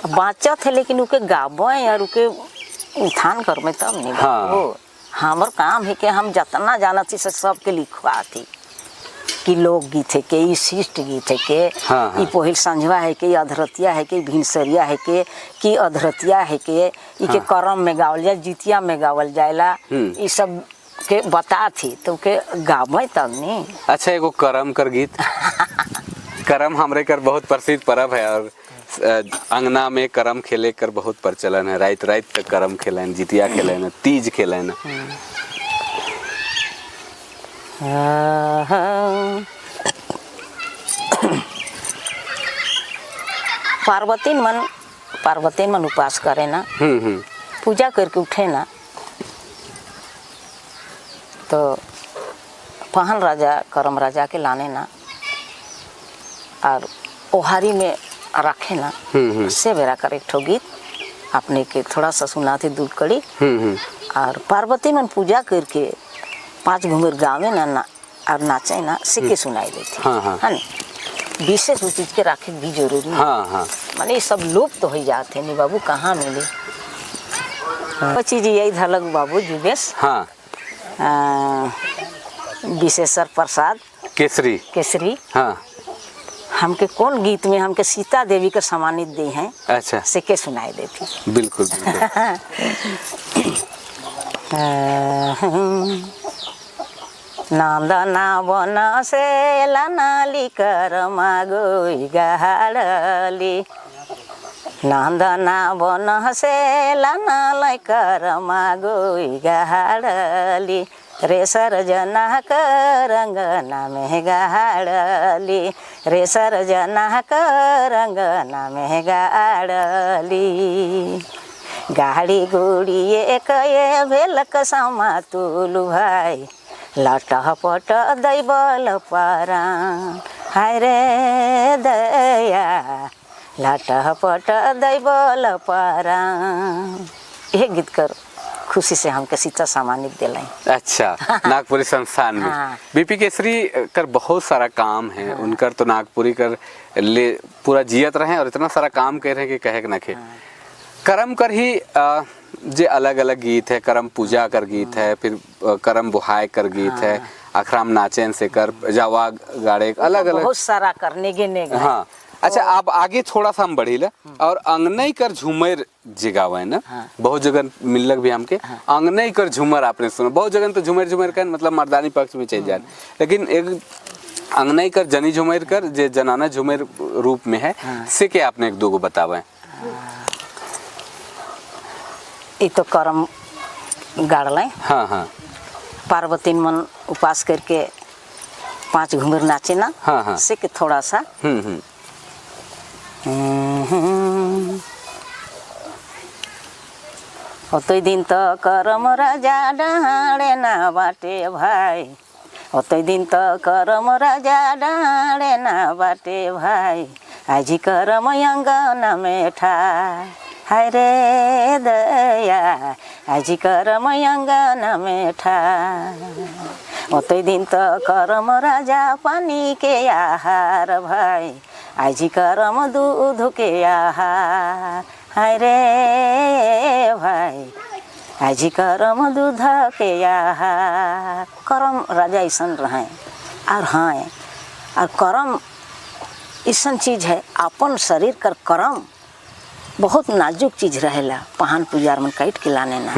बाँचत है लेकिन उके गाबे और उके उत्थान कर में तब नहीं। हाँ। वो हमार काम है कि हम जितना जाना थी से सबके लिखवा थी कि लोकगीत है के, शिष्ट गीत है के, हाँ, हाँ। पहिल संझवा है के, अधरतिया है के, भिनसरिया है के, अधरतिया है के, इके करम में गावल जाए, जितिया में गावल जाएला, ये सब के बता थी तो के गावे तब नहीं। अच्छा एगो करम कर गीत। करम हमरे कर बहुत प्रसिद्ध पर्व है और अंगना में करम खेले कर बहुत प्रचलन है। रात रात तक करम खेलन, जितिया खेलन, तीज खेलन। पार्वती मन उपास करे ना, पूजा करके उठे ना तो पहन राजा करम राजा के लाने ना और ओहारी में रखे ना, से बेरा कर एक ठो गीत अपने के थोड़ा सा सुनाते दूध कड़ी और पार्वती मन पूजा करके 5 घूमर गावे ना और नाचे ना सिक्के सुनाई देती। हाँ, हाँ। है विशेष उस चीज के राखे भी जरूरी। हाँ, हाँ। माने ये सब लुप्त तो हो जाते नहीं बाबू, कहाँ मिले। चीज यही धलक बाबू जुगेश। हाँ। विशेषर प्रसाद केसरी। हाँ। हमके कौन गीत में हमके सीता देवी का सम्मानित दे हैं। अच्छा सिक्के सुनाई देती। बिल्कुल, नंदना बन से लनाली कर मागोई गहाड़ली, नंदना बन से लनाली कर मागोई गहाड़ली, रे सरजना करंगना में गाड़ली, रे सरजना करंगना में गाड़ली, गाड़ी गुड़िए कये भेलक समा तुलु भाई, लटपट दैबल परान, हाय रे दया लटपट दैबल परान। ये गीत कर खुशी से हमके सीता सम्मानित दिलाई। अच्छा नागपुरी संस्थान में। हाँ। बीपी केसरी कर बहुत सारा काम है। हाँ। उनकर तो नागपुरी कर ले पूरा जियत रहे और इतना सारा काम कर रहे हैं कि कहे के नखे। हाँ। करम कर ही जे अलग अलग गीत है, करम पूजा कर गीत है, फिर करम बुहाय कर गीत है, अखराम नाचन से कर जावा गाड़े अलग अलग बहुत सारा करने के। हाँ अच्छा आप आगे थोड़ा सा हम बढ़ी ला और अंगनई कर झूमर जिगावे ना। हाँ। बहुत जगह मिलक भी हमके। हाँ। अंगनई कर झूमर आपने सुना, बहुत जगह तो झूमर कर मतलब मर्दानी पक्ष में चल जाए, लेकिन एक अंगनई कर जनी झूमर कर जे जनाना झूमर रूप में है। हाँ। से के आपने एक दो को बतावे। ये तो करम गाड़ल। हाँ हाँ पार्वती मन उपास करके 5 घूमर नाचे ना। हाँ हाँ से के थोड़ा सा ओतई दिन तो करम राजा डाँडे ना बाटे भाई, ओतई दिन तो करम राजा डाँडे ना बाटे भाई, आजी करम अंगना में ठाड़ हाय रे दया आजी करम अंगना में ठाड़ ओतई दिन तो करम राजा पानी के आहार भाई आजी करम दूध के आहार हाय रे भाई आजी करम दूध के आहार करम राजा ऐसन रहे और हाँ और करम ऐसन चीज़ है अपन शरीर कर करम बहुत नाजुक चीज़ रहेला पहान पुजार मन काट के लाने ना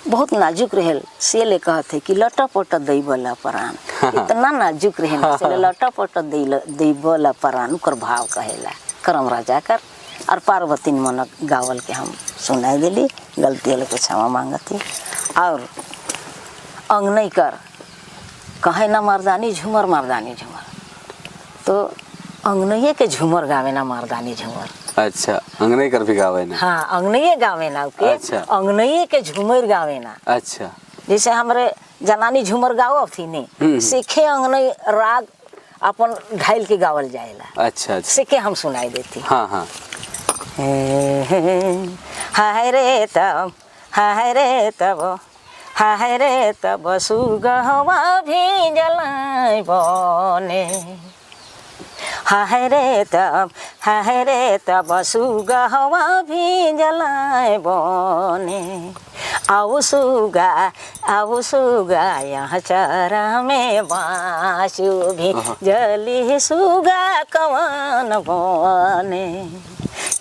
बहुत नाजुक रहेल से ले कहते कि लटा पट दई बोला परान इतना नाजुक रहेला से लटा पट दई बोला परान उकर भाव कहेला करम राजा कर और पार्वती मन गावल के हम सुनाई दिली गलती वाले को क्षमा मांगती और अंगनई कर कहे ना मर्दानी झूमर तो अंगनइये के झूमर गावे ना मर्दानी झूमर। अच्छा अंगनई कर भी गावे ना। हाँ अंगनइये गावे ना के अच्छा। अंगनइये के झूमर गावे ना। अच्छा जैसे हमरे जनानी झूमर गावब थी नहीं सीखे अंगनई राग अपन ढाइल के गावल जाएला। अच्छा अच्छा सीखे हम सुनाई देती। हाँ हाँ हाय रे तब हाय रे तब सुगहवा भीजल बने हाय रे तब सुगहवा भीजल बने आऊ सुगा यहाँ चरा में बाँसु भी जली सुगा कवन बने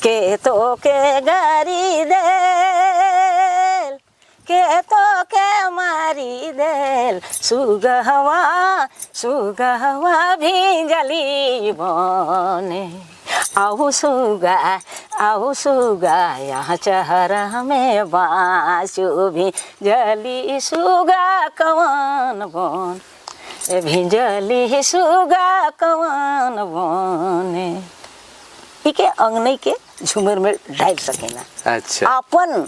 के तो के गारी देल के तो के मारी देल सुगहवा भी जली बने आऊ सुगा यहाँ चहरा में बाँसु भी जली सुगा कवन बन भिजली सुगा कवन बने इके अंगनई के झूमर में ढाल सके ना। अच्छा अपन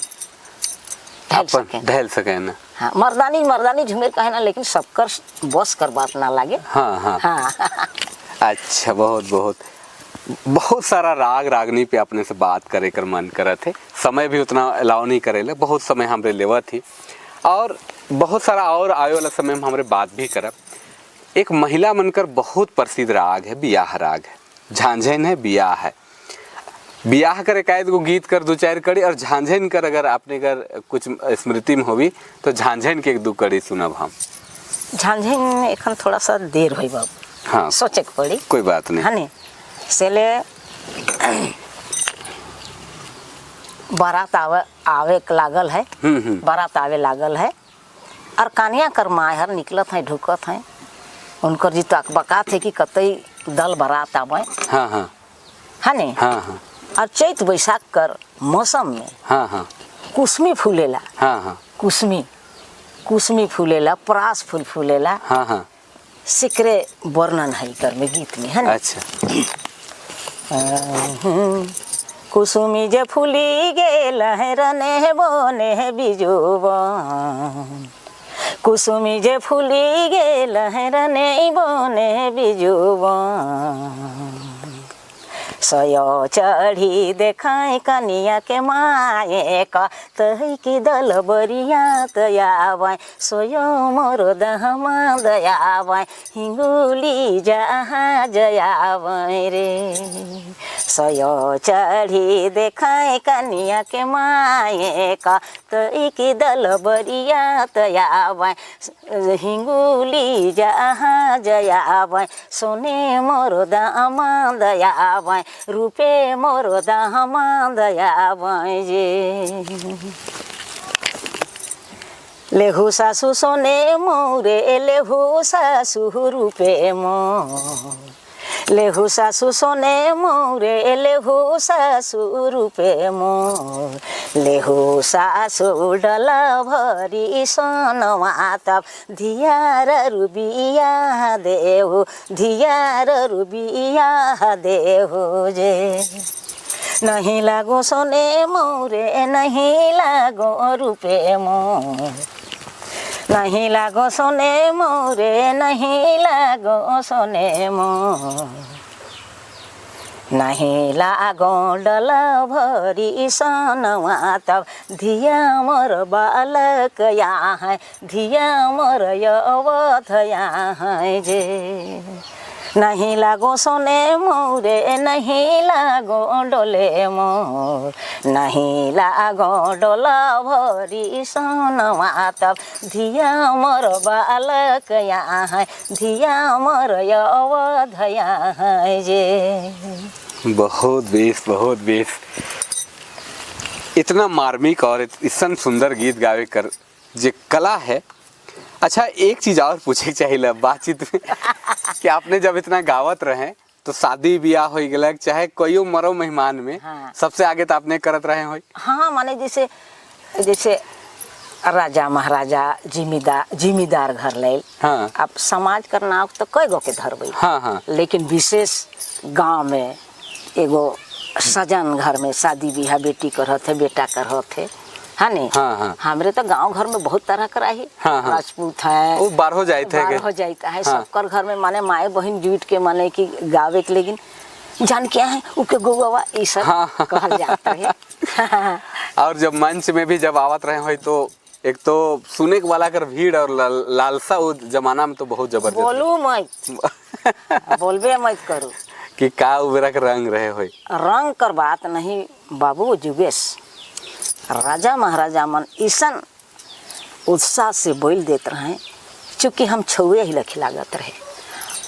ढाल सके ना। हाँ मर्दानी झूमर कहे ना लेकिन सबकर बस कर बात ना लागे। हाँ हाँ हाँ अच्छा बहुत सारा राग रागनी पे अपने से बात करे कर मन करत थे समय भी उतना अलाउ नहीं करेले बहुत समय हमरे लेवा थी और बहुत सारा और आए वाला समय में हमरे बात भी करब। एक महिला मनकर बहुत प्रसिद्ध राग है बियाह राग है झांझन है बियाह है बियाह कर एकाध गो गीत कर दो चार कड़ी और झांझन कर अगर आपने अगर कुछ स्मृति में होवी तो झांझन के एक दो कड़ी सुनब हम। झांझन एखन थोड़ा सा देर हुई बाबू। हाँ सोचे के पड़ी कोई बात नहीं। है नी सेले बारात आवे लागल है बारात आवे लागल है और कानिया कर माहर निकलत है ढुकत है उनकर जी तक बकात है कि कतई दल बारात आवे। हाँ हाँ है नी हाँ हाँ और चैत बैसाख कर मौसम में हाँ हाँ कुसमी फूलेला। हाँ हाँ कुसमी फूलेला परास फूल फूलेला। हाँ हाँ सिकरे वर्णन है कर में गीत में है ना। अच्छा कुसुमी जे फूली गेल है रने बोने बिजुबन कुसुमी जे फूली गेल है रने बोने बिजुबन सयो चढ़ी देखाई कनिया के माए का तही की दल बरिया तयावाय सोयो मोरो दहमा दयावाय हिंगुली जहाँ जयावाय रे सयो चढ़ी देखाई कनिया के माए का तही की दल बरिया तयावाय हिंगुली जहाँ जयावाय सोने मोरो दहमा दयावाय रूपे मोरो दामा दयावाय जे लेहु सासु सोने मोरे लेहु सासु रूपे मोर लेहु सासु सोने मोरे लेहु सासु रूपे मोर लेहु सासु डला भरी सोनवा तब धियार रुबिया देहु धियार रुबिया देहु जे नहीं लागो सोने मोरे नहीं लागो रूपे मोर नहीं लागो सोने मोरे नहीं लागो सोने मोर नहीं लागो डल भरी सनवा तब धिया मोर बालक यहाँ धिया मोर अवध यहाँ जे नहीं लागो सोने मोरे नहीं लागो डोले मोर नहीं लागो डोला भरी सोनवा तब धिया मोर बालक यहाँ धिया मोर अवध यहाँ जे। बहुत बेस, बहुत बेस। इतना मार्मिक और इतना सुंदर गीत गावे कर जे कला है। अच्छा, एक चीज और पूछे चाहिए बातचीत में कि आपने जब इतना गावत रहे तो शादी ब्याह हो गया चाहे कोई मरो मेहमान में, हाँ। सबसे आगे तो आपने करत रहे हो। हाँ, माने जैसे जैसे राजा महाराजा जिम्मेदार घर ले। हाँ। अब समाज कर नाव तो कई गो के धरबई। हाँ हाँ। लेकिन विशेष गांव में एगो सजन घर में शादी ब्याह बेटी करत है बेटा करत है, हाँ नहीं। हाँ हाँ। हमरे तो गांव घर में बहुत तरह का रही। हाँ हाँ। राजपूत है, वो बारह हो जाते हैं, हो जाता है। हाँ। सबकर घर में माने माए बहन जुट के माने कि गावे के, लेकिन जान क्या है उके गोगवा ई सब हाँ। कहल जाता है। और जब मंच में भी जब आवत रहे हो तो एक तो सुने वाला कर भीड़ और लालसा वो जमाना में तो बहुत जबरदस्त। बोलू मत बोलबे मत करू कि का उबरा के रंग रहे हो। रंग कर बात नहीं बाबू जुगेश, राजा महाराजा मन ईसन उत्साह से बोल देते रहे चूँकि हम छुए ही लखी लागत रहे।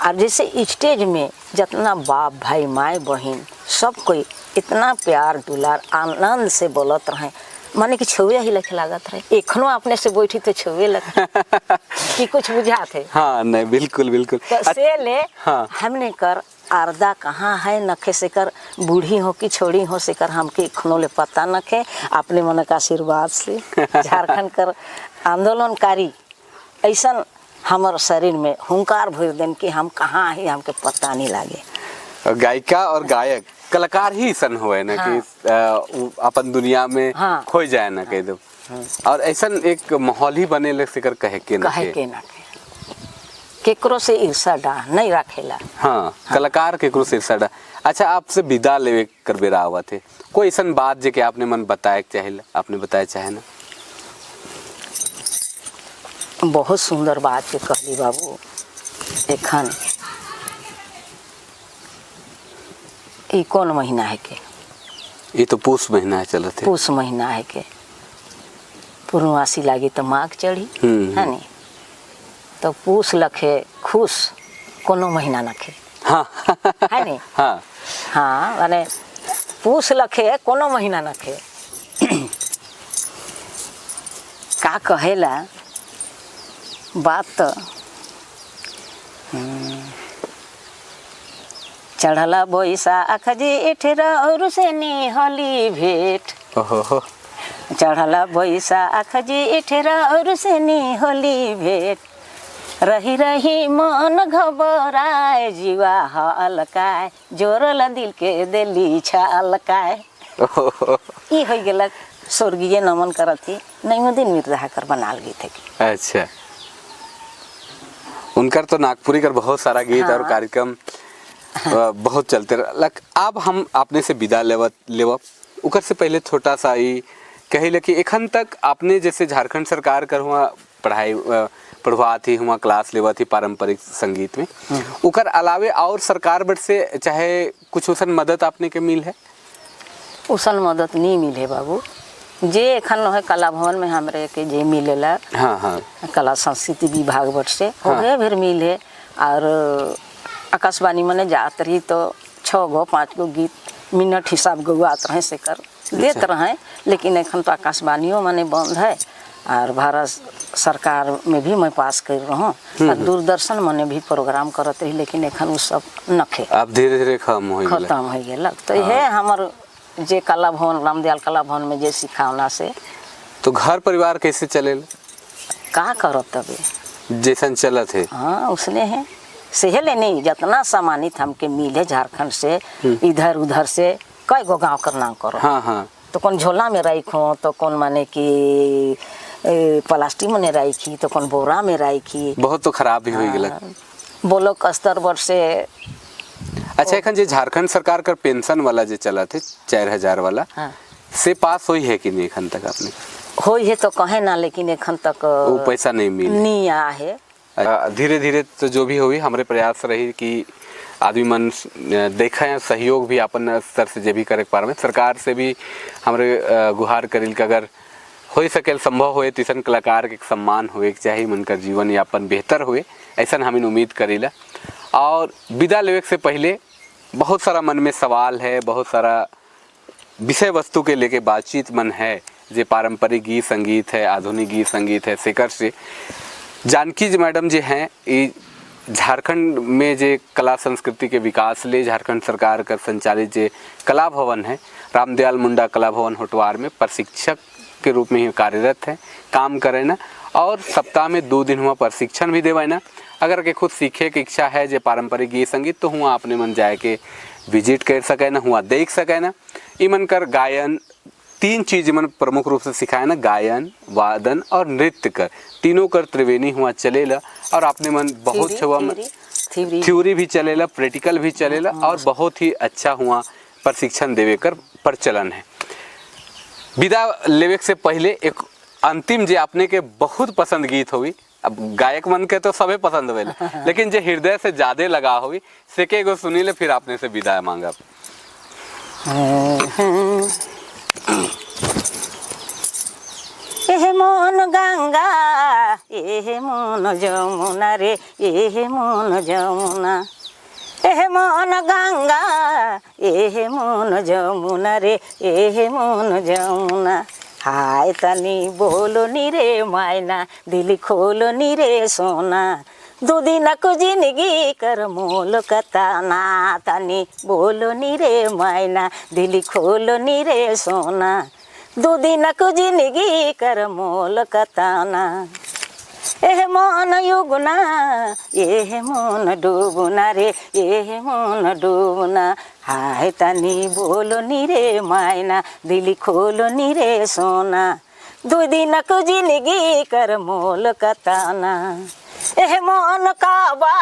और जैसे स्टेज में जितना बाप भाई माए बहन सब कोई इतना प्यार दुलार आनंद से बोलत रहे, माने कि छुए ही लखे लागत रहे। एखनो अपने से बैठी तो छुए लगे कि कुछ बुझा थे। हाँ नहीं, बिल्कुल बिल्कुल। तो से ले हाँ। हमने कर आरदा कहाँ है नखे से कर बूढ़ी हो कि छोड़ी हो से कर हमके एखनो ले पता नखे। अपने मन का आशीर्वाद से झारखंड कर आंदोलनकारी ऐसा हमार शरीर में हुंकार भर देन कि हम कहाँ है हमके पता नहीं लागे। गायिका और गायक कलाकार ही सन हुए ना। हाँ। कि अपन दुनिया में हाँ। खोई जाए ना कह दो। और ऐसा एक माहौल ही बने लग से कर कहे के ना केकरो से ईर्षा डा नहीं रखेला। हाँ, कलाकार केकरो से ईर्षा डा। अच्छा, आपसे विदा लेवे कर बेरा आवा थे कोई ऐसा बात जे के आपने मन बताए चाहे आपने बताया चाहे ना। बहुत सुंदर बात के कहली बाबू। एखन ई कौन महीना है के? ये तो पूस महीना है चलत है। पूस महीना है के पूर्णवासी लागी तो माघ चढ़ी है नी। तो पूस लखे खुश कोनो महीना नखे। हाँ। है नी। हाँ हाँ, माने पूस लखे कोनो महीना नखे। का कहेला बात तो चढ़ला बैसाख जेठ और से निहली भेंट। ओहो। चढ़ला बैसाख जेठ और से निहली भेंट। रही रही मन घबराए जीवा हलकाए जोरल दिल के दिली छलकाए। ई हो गेलक स्वर्गीय नमन करथी नईमुद्दीन मिर्जा कर बनाल गीत है। अच्छा, उनकर तो नागपुरी कर बहुत सारा गीत। हाँ। और कार्यक्रम बहुत चलते लक। अब हम अपने से विदा लेवब उकर से पहले छोटा सा ही कही कि एखन तक आपने जैसे झारखंड सरकार कर हुआ पढ़ाई पढ़वा थी हुआ क्लास लेवा थी पारंपरिक संगीत में, उकर अलावे और सरकार बट से चाहे कुछ उसन मदद आपने के मिल है? उसन मदद नहीं मिले बाबू। जे एखन है कला भवन में हमरे के जे मिलेला। हाँ हाँ। कला संस्कृति विभाग बट से होगे फिर मिले। और आकाशवाणी मने जात रही तो 6 गो 5 गो गीत मिनट हिसाब गवात रहे से कर देते रहे। लेकिन एखन तो आकाशवाणियों मने बंद है। और भारत सरकार में भी मैं पास कर रहा हूँ। और दूरदर्शन मने भी प्रोग्राम करते रही, लेकिन एखन उ सब नखे अब धीरे धीरे खत्म हो गेल। तो यह हमार जे कला भवन रामदयाल कला भवन में जे सिखावना से। तो घर परिवार कैसे चले का करो तबे जैसन चलत है? हाँ, उसने है सेहले नहीं जितना सम्मानित हमके मिले झारखंड से इधर उधर से कई गो गाँव कर नाम करो। हाँ हाँ। तो कौन झोला में रखो तो कौन माने कि प्लास्टिक में रखी तो कौन बोरा में रखी। बहुत तो खराब भी हो गया। ब्लॉक स्तर पर से अच्छा एखन जे झारखंड सरकार का पेंशन वाला जे चला थे 4000 वाला हाँ से पास हुई है कि नहीं एखन तक आपने? हो है तो कहे ना, लेकिन एखन तक वो पैसा नहीं मिले नहीं आ है। धीरे धीरे तो जो भी हुई हमारे प्रयास रही कि आदमी मन देखें सहयोग भी अपन स्तर से जे भी करे पा रहे सरकार से भी हमारे गुहार करिल के अगर हो सके संभव हुए तो ऐसा कलाकार के सम्मान हुए के चाहिए, उनका जीवन यापन बेहतर हुए ऐसा हम उम्मीद करीला। और विदा लेवे से पहले बहुत सारा मन में सवाल है, बहुत सारा विषय वस्तु के लेके बातचीत मन है, जे पारंपरिक गीत संगीत है, आधुनिक गीत संगीत है। शेखर से जानकी जी मैडम जी हैं, ये झारखंड में जे कला संस्कृति के विकास ले झारखंड सरकार का संचालित जे कला भवन है रामदयाल मुंडा कला भवन होटवार में प्रशिक्षक के रूप में ही कार्यरत है, काम करे ना। और सप्ताह में 2 दिन हुआ प्रशिक्षण भी देवे ना। अगर के खुद सीखे की इच्छा है जे पारंपरिक गीत संगीत तो हुआ अपने मन जाए के विजिट कर सके ना, हुआ देख सके ना। इमन कर गायन 3 चीज मन प्रमुख रूप से सिखाए ना, गायन वादन और नृत्य कर तीनों कर त्रिवेणी हुआ चलेला। और अपने मन बहुत थ्योरी भी चलेला, प्रैक्टिकल भी चलेला और बहुत ही अच्छा हुआ प्रशिक्षण देवे कर प्रचलन है। विदा लेवे से पहले एक अंतिम जे आपने के बहुत पसंद गीत हुई, अब गायक मन के तो सबे पसंद हुए लेकिन जे हृदय से ज्यादा लगा हुई से के एगो सुनी ले, फिर आपने से विदा मांगा। एहे मोन गंगा एहे मोन जमुना रे, एहे मोन जमुना, एहे मोन गंगा एहे मोन जमुना रे, एहे मोन जमुना। हाय तनी बोलो नी रे मायना, दिल खोलो नी रे सोना, 2 दिन को जिंदगी कर मोल कताना। तनी बोलो नी रे मायना, दिल खोलो नी रे सोना, 2 दिन को जिंदगी कर मोल कताना। एह मन युगना एह मन डूबना रे, एह मन डूबना। हाय तनी बोलो नी रे मायना, दिल खोलो नी रे सोना, 2 दिन को जिंदगी कर मोल कताना। एह मन काबा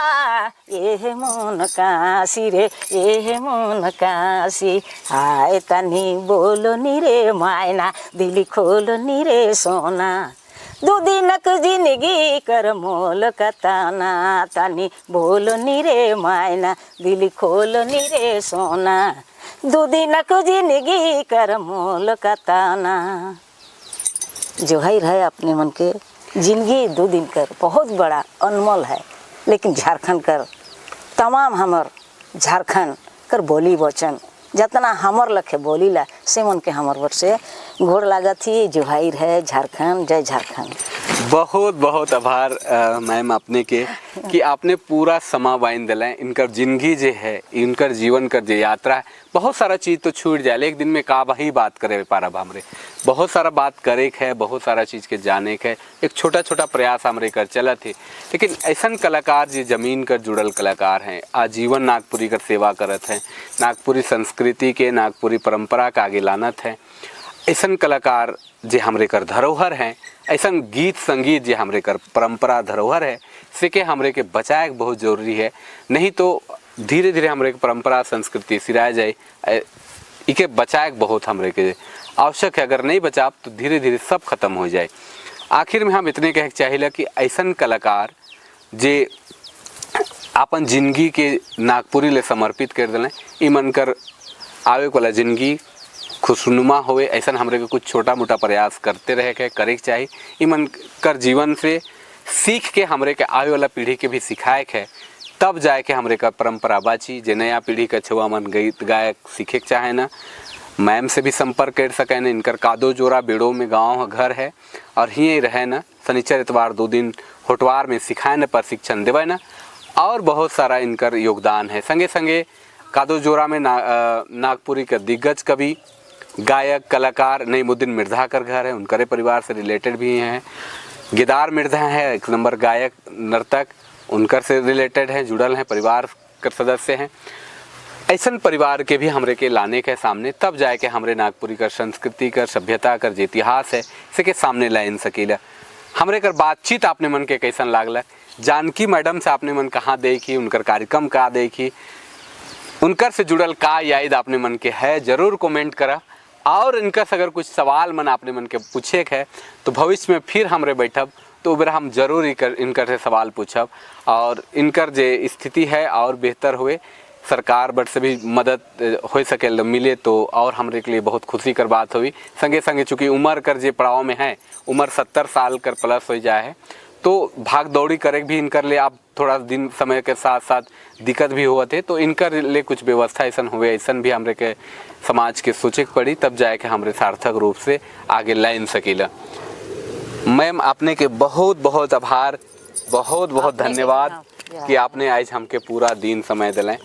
एह मन काशी रे, एह मन काशी। हाय तनी बोलो नी रे मायना, दिल खोलो नी रे सोना, 2 दिन को जिंदगी कर मोल कताना। तनी बोलो नी रे मायना, दिल खोलो नी रे सोना, 2 दिन को जिंदगी कर मोल कताना। जो है रहे अपने मन के जिंदगी 2 दिन कर बहुत बड़ा अनमोल है, लेकिन झारखंड कर तमाम हमर झारखंड कर बोली वचन जितना हमर लखे बोली ला से मन के हमर वर से घोड़ लागत ही। जो है रहे झारखंड, जय झारखंड। बहुत बहुत आभार मैम आपने के कि आपने पूरा समा बाइन दिला। इनकर जिंदगी जे है, इनकर जीवन कर जे यात्रा है, बहुत सारा चीज़ तो छूट जाए, एक दिन में का ही बात करे पारा हमरे बहुत सारा बात करे है, बहुत सारा चीज़ के जाने के एक छोटा छोटा प्रयास हमरे कर चला थे। लेकिन ऐसा कलाकार जो जमीन कर जुड़ल कलाकार हैं, आजीवन नागपुरी कर सेवा करत हैं, नागपुरी संस्कृति के नागपुरी परंपरा का आगे लानत है। ऐसा कलाकार जे हमरे कर धरोहर हैं, ऐसा गीत संगीत जे हमरे कर परंपरा धरोहर है, से के हमरे के बचाए बहुत जरूरी है। नहीं तो धीरे धीरे हमरे के परंपरा संस्कृति सिराए जाए, इके बचाए बहुत हमरे के आवश्यक है। अगर नहीं बचा तो धीरे धीरे सब खत्म हो जाए। आखिर में हम इतने कह चाहिए कि ऐसा कलाकार जे अपन जिंदगी के नागपुरी ले समर्पित कर दिले, ई मन कर आवे वाला जिंदगी खुशनुमा होवे, ऐसा हमरे को कुछ छोटा मोटा प्रयास करते रहे के करे के चाहिए। ई मन कर जीवन से सीख के हमरे के आवे वाला पीढ़ी के भी सिखाए के, तब जाए के हमरे का परंपरा बाची। जे नया पीढ़ी का छुआ मन गीत गायक सीखे के चाहे ना, मैम से भी संपर्क कर सके न। इनकर कादो जोरा बेड़ो में गाँव घर है और यहीं रहे न, शनिचर इतवार 2 दिन होटवार में सिखाए न, प्रशिक्षण देवे न। और बहुत सारा इनकर योगदान है। संगे संगे कादो जोरा में नागपुरी का दिग्गज कवि गायक कलाकार नईमुद्दीन मिर्धा कर घर है, उनके परिवार से रिलेटेड भी हैं। गिदार मिर्धा है 1 नंबर गायक नर्तक, उनकर से रिलेटेड हैं, जुड़ल हैं, परिवार के सदस्य हैं। ऐसा परिवार के भी हमरे के लाने के सामने, तब जाए के हमरे नागपुरी कर संस्कृति कर सभ्यता कर जो इतिहास है से के सामने लाइन सकीला। हमरे कर बातचीत आपने मन के कैसन लागला, जानकी मैडम से आपने मन कहाँ देखी, उनकर कार्यक्रम कहाँ देखी, उनकर से जुड़ल का याद अपने मन के है जरूर कमेंट करा। और इनका से अगर कुछ सवाल मन अपने मन के पूछे के है तो भविष्य में फिर हमरे बैठब तो उबरा हम जरूर इनकर से सवाल पूछब और इनकर जे स्थिति है और बेहतर हुए सरकार बट से भी मदद हो सके मिले तो और हमरे के लिए बहुत खुशी कर बात हुई। संगे संगे चूँकि उम्र कर जे पड़ाव में है, उम्र 70 साल कर प्लस हो जाए है तो भाग दौड़ी करे भी इनकर ले आप थोड़ा दिन समय के साथ साथ दिक्कत भी हुआ थे तो इनकर ले कुछ व्यवस्था ऐसा हुए ऐसा भी हमरे के समाज के सोचे के पड़ी तब जाए के हमरे सार्थक रूप से आगे लाइन सकीला। मैम आपने के बहुत बहुत आभार, बहुत बहुत धन्यवाद कि आपने आज हमके पूरा दिन समय दिलाएं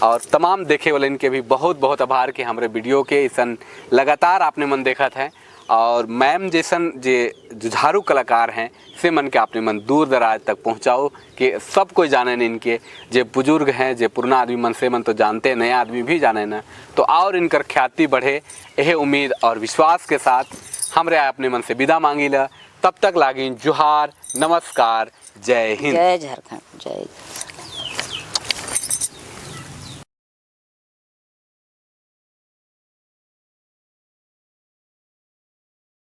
और तमाम देखे वाले इनके भी बहुत बहुत आभार कि हमारे वीडियो के ऐसा लगातार आपने मन देखा था। और मैम जैसन जे जुझारू कलाकार हैं से मन के आपने मन दूर दराज तक पहुंचाओ कि सब कोई जाने न इनके जे बुजुर्ग हैं जे पुराना आदमी मन से मन तो जानते, नया आदमी भी जाने ना तो और इनकर ख्याति बढ़े यह उम्मीद और विश्वास के साथ हमरे अपने मन से विदा मांगी ला। तब तक लागी जुहार, नमस्कार, जय हिंद, जय झारखंड, जय।